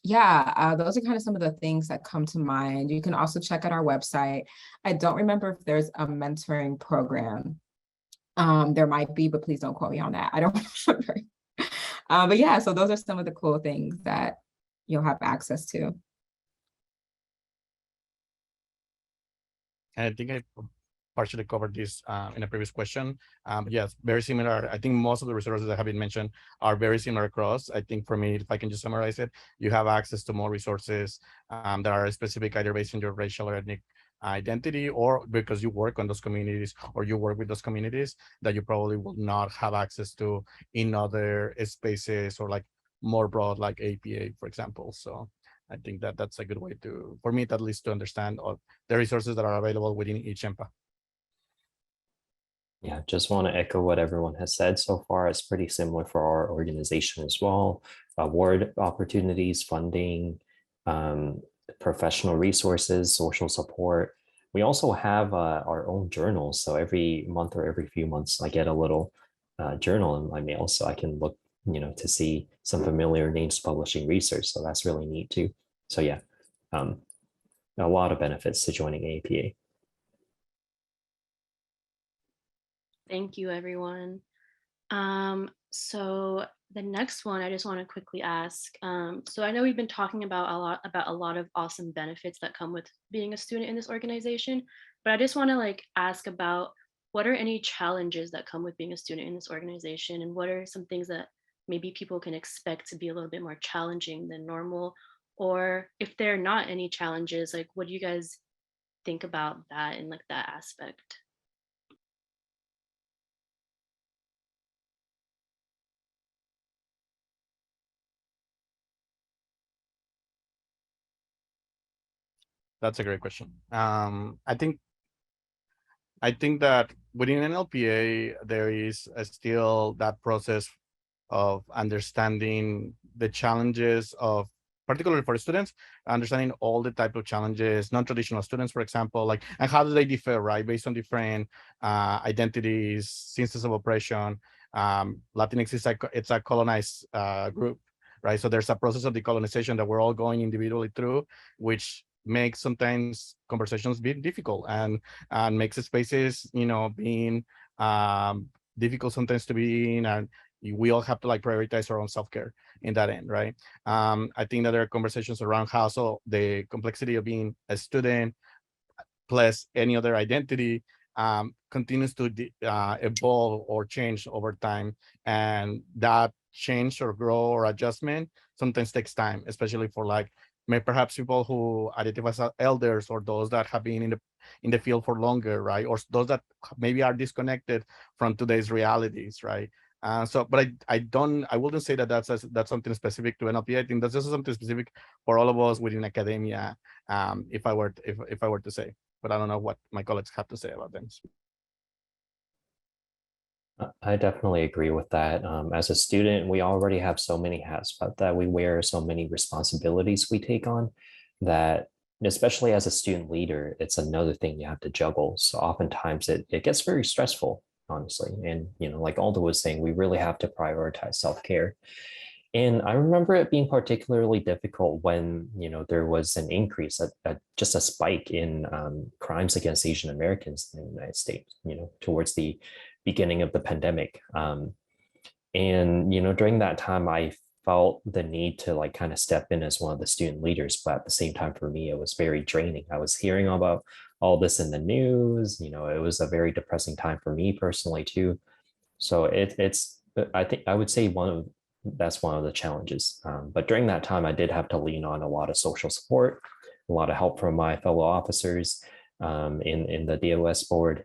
yeah, those are kind of some of the things that come to mind. You can also check out our website. I don't remember if there's a mentoring program. There might be, but please don't quote me on that. I don't remember. But yeah, so those are some of the cool things that you'll have access to. I think I partially covered this in a previous question. Yes, very similar. I think most of the resources that have been mentioned are very similar across. I think for me, if I can just summarize it, you have access to more resources that are specific, either based on your racial or ethnic identity, or because you work on those communities or you work with those communities that you probably will not have access to in other spaces, or like more broad, like APA, for example. So I think that that's a good way to, for me at least, to understand all the resources that are available within each EMPA. Yeah, just want to echo what everyone has said so far. It's pretty similar for our organization as well. Award opportunities, funding, professional resources, social support. We also have our own journals. So every month or every few months, I get a little journal in my mail, so I can look, to see some familiar names publishing research. So that's really neat too. So yeah, a lot of benefits to joining APA. Thank you, everyone. So the next one, I just want to quickly ask. So I know we've been talking about a lot of awesome benefits that come with being a student in this organization, but I just want to ask about what are any challenges that come with being a student in this organization, and what are some things that maybe people can expect to be a little bit more challenging than normal, or if there are not any challenges, what do you guys think about that and that aspect? That's a great question. I think that within NLPA, there is still that process of understanding the challenges of, particularly for students, understanding all the type of challenges, non-traditional students, for example, like, and how do they differ, right, based on different identities, systems of oppression. Latinx is it's a colonized group, right? So there's a process of decolonization that we're all going individually through, which makes sometimes conversations be difficult and makes the spaces, being difficult sometimes to be in, and we all have to like prioritize our own self-care in that end, right? I think that there are conversations around how so the complexity of being a student plus any other identity continues to evolve or change over time, and that change or grow or adjustment sometimes takes time, especially for like perhaps people who identify as elders or those that have been in the field for longer, right? Or those that maybe are disconnected from today's realities, right? But I wouldn't say that that's something specific to NLP. I think that's just something specific for all of us within academia. If I were to say, but I don't know what my colleagues have to say about them. I definitely agree with that. As a student, we already have so many hats that we wear, so many responsibilities we take on that, especially as a student leader, it's another thing you have to juggle. So oftentimes it gets very stressful, honestly. And, like Aldo was saying, we really have to prioritize self-care. And I remember it being particularly difficult when, there was an increase, just a spike in crimes against Asian Americans in the United States, towards the beginning of the pandemic. And, during that time, I felt the need to like kind of step in as one of the student leaders. But at the same time, for me, it was very draining. I was hearing about all this in the news. It was a very depressing time for me personally, too. So I think I would say that's one of the challenges. But during that time, I did have to lean on a lot of social support, a lot of help from my fellow officers in the DOS board.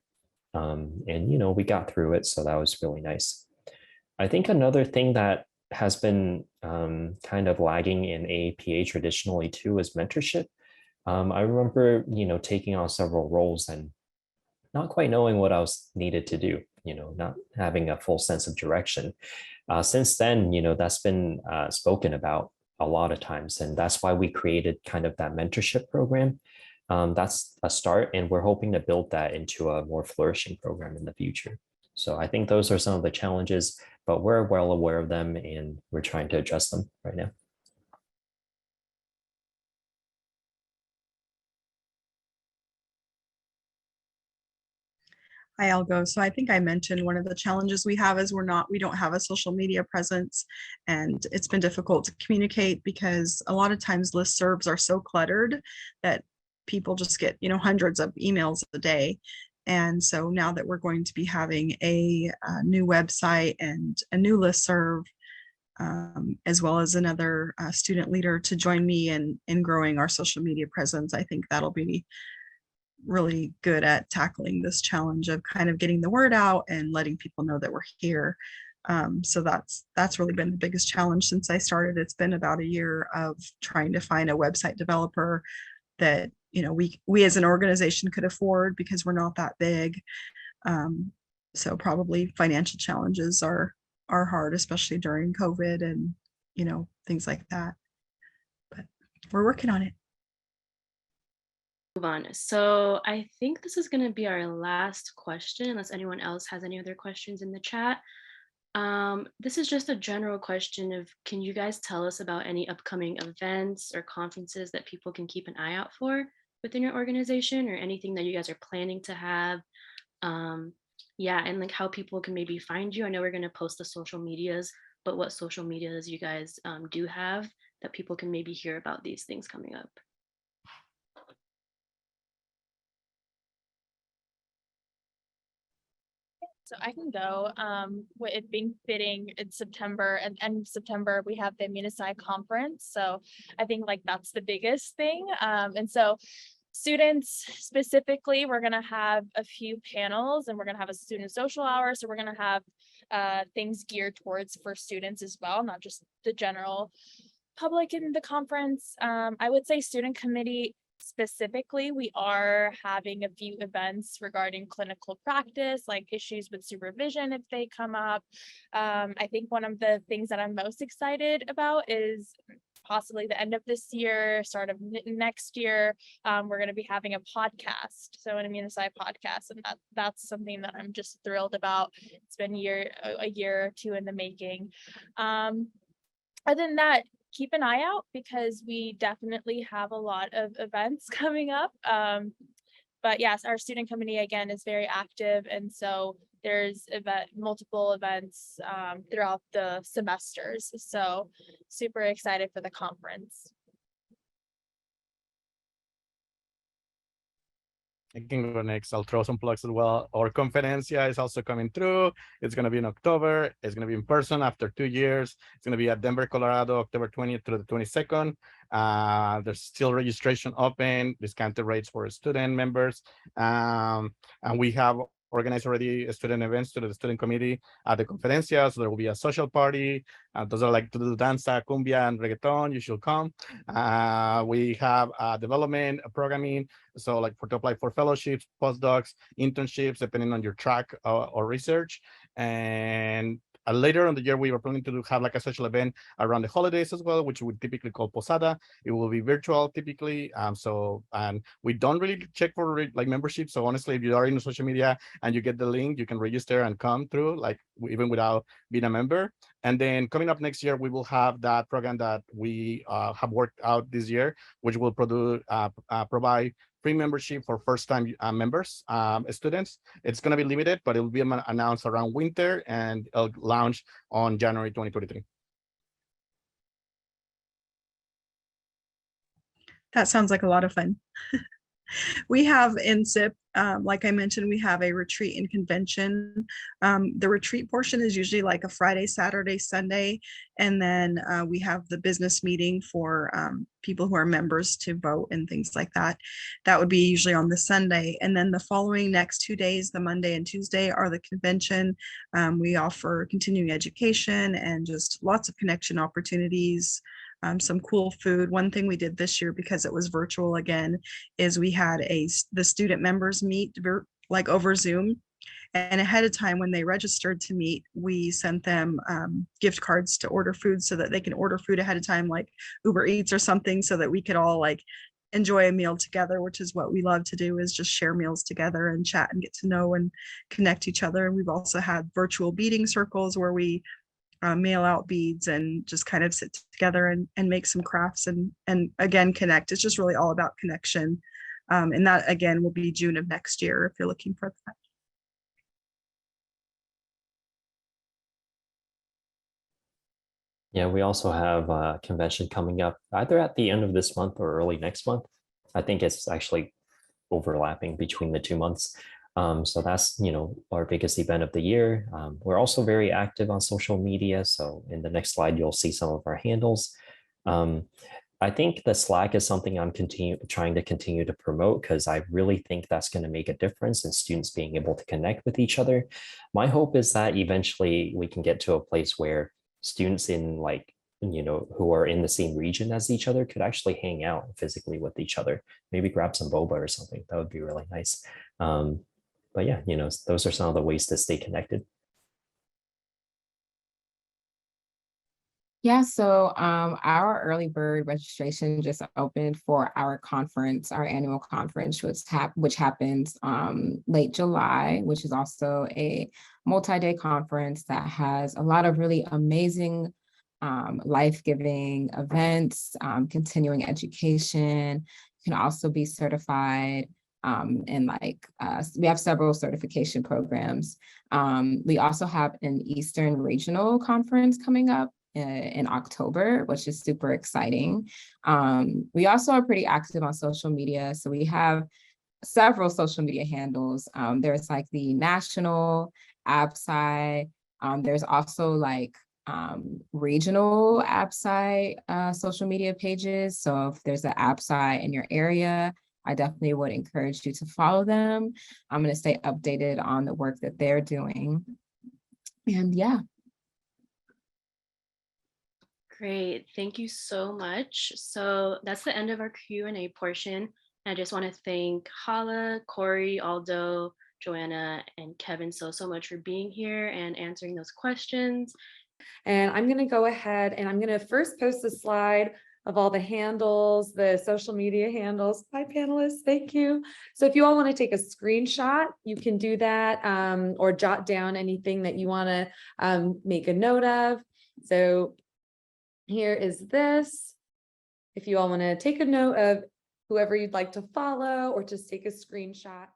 And, we got through it. So that was really nice. I think another thing that has been kind of lagging in AAPA traditionally too is mentorship. I remember, taking on several roles and not quite knowing what I was needed to do, not having a full sense of direction. Since then, that's been spoken about a lot of times. And that's why we created kind of that mentorship program. That's a start, and we're hoping to build that into a more flourishing program in the future. So I think those are some of the challenges, but we're well aware of them and we're trying to address them right now. I'll go. So I think I mentioned one of the challenges we have is we don't have a social media presence, and it's been difficult to communicate because a lot of times listservs are so cluttered that people just get, hundreds of emails a day. And so now that we're going to be having a new website and a new listserv, as well as another student leader to join me in growing our social media presence, I think that'll be really good at tackling this challenge of kind of getting the word out and letting people know that we're here. So that's really been the biggest challenge since I started. It's been about a year of trying to find a website developer that we as an organization could afford because we're not that big. So probably financial challenges are hard, especially during COVID and things like that. But we're working on it. Move on. So I think this is going to be our last question, unless anyone else has any other questions in the chat. This is just a general question of, can you guys tell us about any upcoming events or conferences that people can keep an eye out for within your organization, or anything that you guys are planning to have? Yeah, and like how people can maybe find you. I know we're going to post the social medias, but what social medias you guys do have that people can maybe hear about these things coming up? So I can go. With it being fitting in September, and end of September, we have the AMENA-Psy conference. So I think like that's the biggest thing. And so students specifically, we're going to have a few panels, and we're going to have a student social hour. So we're going to have things geared towards for students as well, not just the general public in the conference. I would say student committee Specifically, we are having a few events regarding clinical practice, like issues with supervision if they come up. I think one of the things that I'm most excited about is possibly the end of this year, start of next year, we're going to be having a podcast, so an AMENA-Psy podcast, and that's something that I'm just thrilled about. It's been a year or two in the making. Other than that, keep an eye out because we definitely have a lot of events coming up. But yes, our student committee again is very active, and so there's multiple events throughout the semesters. So super excited for the conference. I can go next. I'll throw some plugs as well. Our conferencia is also coming through. It's going to be in October. It's going to be in person after 2 years. It's going to be at Denver, Colorado, October 20th through the 22nd. There's still registration open, discounted rates for student members. And we have organized already student events to the student committee at the conferencia. So there will be a social party. Those are like to do danza, cumbia, and reggaeton. You should come. We have development programming. So like to apply for fellowships, postdocs, internships, depending on your track or research. And later in the year, we were planning to have like a social event around the holidays as well, which we typically call Posada. It will be virtual typically. And we don't really check for like membership. So honestly, if you are in social media and you get the link, you can register and come through, like even without being a member. And then coming up next year, we will have that program that we have worked out this year, which will provide free membership for first-time members, students. It's going to be limited, but it will be announced around winter and it'll launch on January 2023. That sounds like a lot of fun. We have in Sept, like I mentioned, we have a retreat and convention. The retreat portion is usually like a Friday, Saturday, Sunday, and then we have the business meeting for people who are members to vote and things like that. That would be usually on the Sunday. And then the following next 2 days, the Monday and Tuesday, are the convention. We offer continuing education and just lots of connection opportunities. Some cool food. One thing we did this year, because it was virtual again, is we had the student members meet like over Zoom. And ahead of time, when they registered to meet, we sent them gift cards to order food so that they can order food ahead of time, like Uber Eats or something, so that we could all like enjoy a meal together, which is what we love to do, is just share meals together and chat and get to know and connect each other. And we've also had virtual beading circles where we mail out beads and just kind of sit together and make some crafts and again connect. It's just really all about connection, and that again will be June of next year if you're looking for that. Yeah, we also have a convention coming up either at the end of this month or early next month. I think it's actually overlapping between the 2 months. So that's, our biggest event of the year. We're also very active on social media. So in the next slide, you'll see some of our handles. I think the Slack is something I'm trying to continue to promote because I really think that's going to make a difference in students being able to connect with each other. My hope is that eventually we can get to a place where students in who are in the same region as each other could actually hang out physically with each other, maybe grab some boba or something. That would be really nice. But yeah, those are some of the ways to stay connected. Yeah, so our early bird registration just opened for our conference, our annual conference, which happens late July, which is also a multi-day conference that has a lot of really amazing life-giving events, continuing education. You can also be certified. And we have several certification programs. We also have an Eastern Regional Conference coming up in October, which is super exciting. We also are pretty active on social media. So we have several social media handles. There's like the national AMENA-Psy. There's also like regional AMENA-Psy social media pages. So if there's an AMENA-Psy in your area, I definitely would encourage you to follow them. I'm going to stay updated on the work that they're doing. And yeah. Great, thank you so much. So that's the end of our Q&A portion. I just want to thank Hala, Corey, Aldo, Joanna, and Kevin so much for being here and answering those questions. And I'm going to go ahead and I'm going to first post a slide of all the handles, the social media handles. Hi, panelists. Thank you. So if you all want to take a screenshot, you can do that, or jot down anything that you want to make a note of. So here is this. If you all want to take a note of whoever you'd like to follow or just take a screenshot.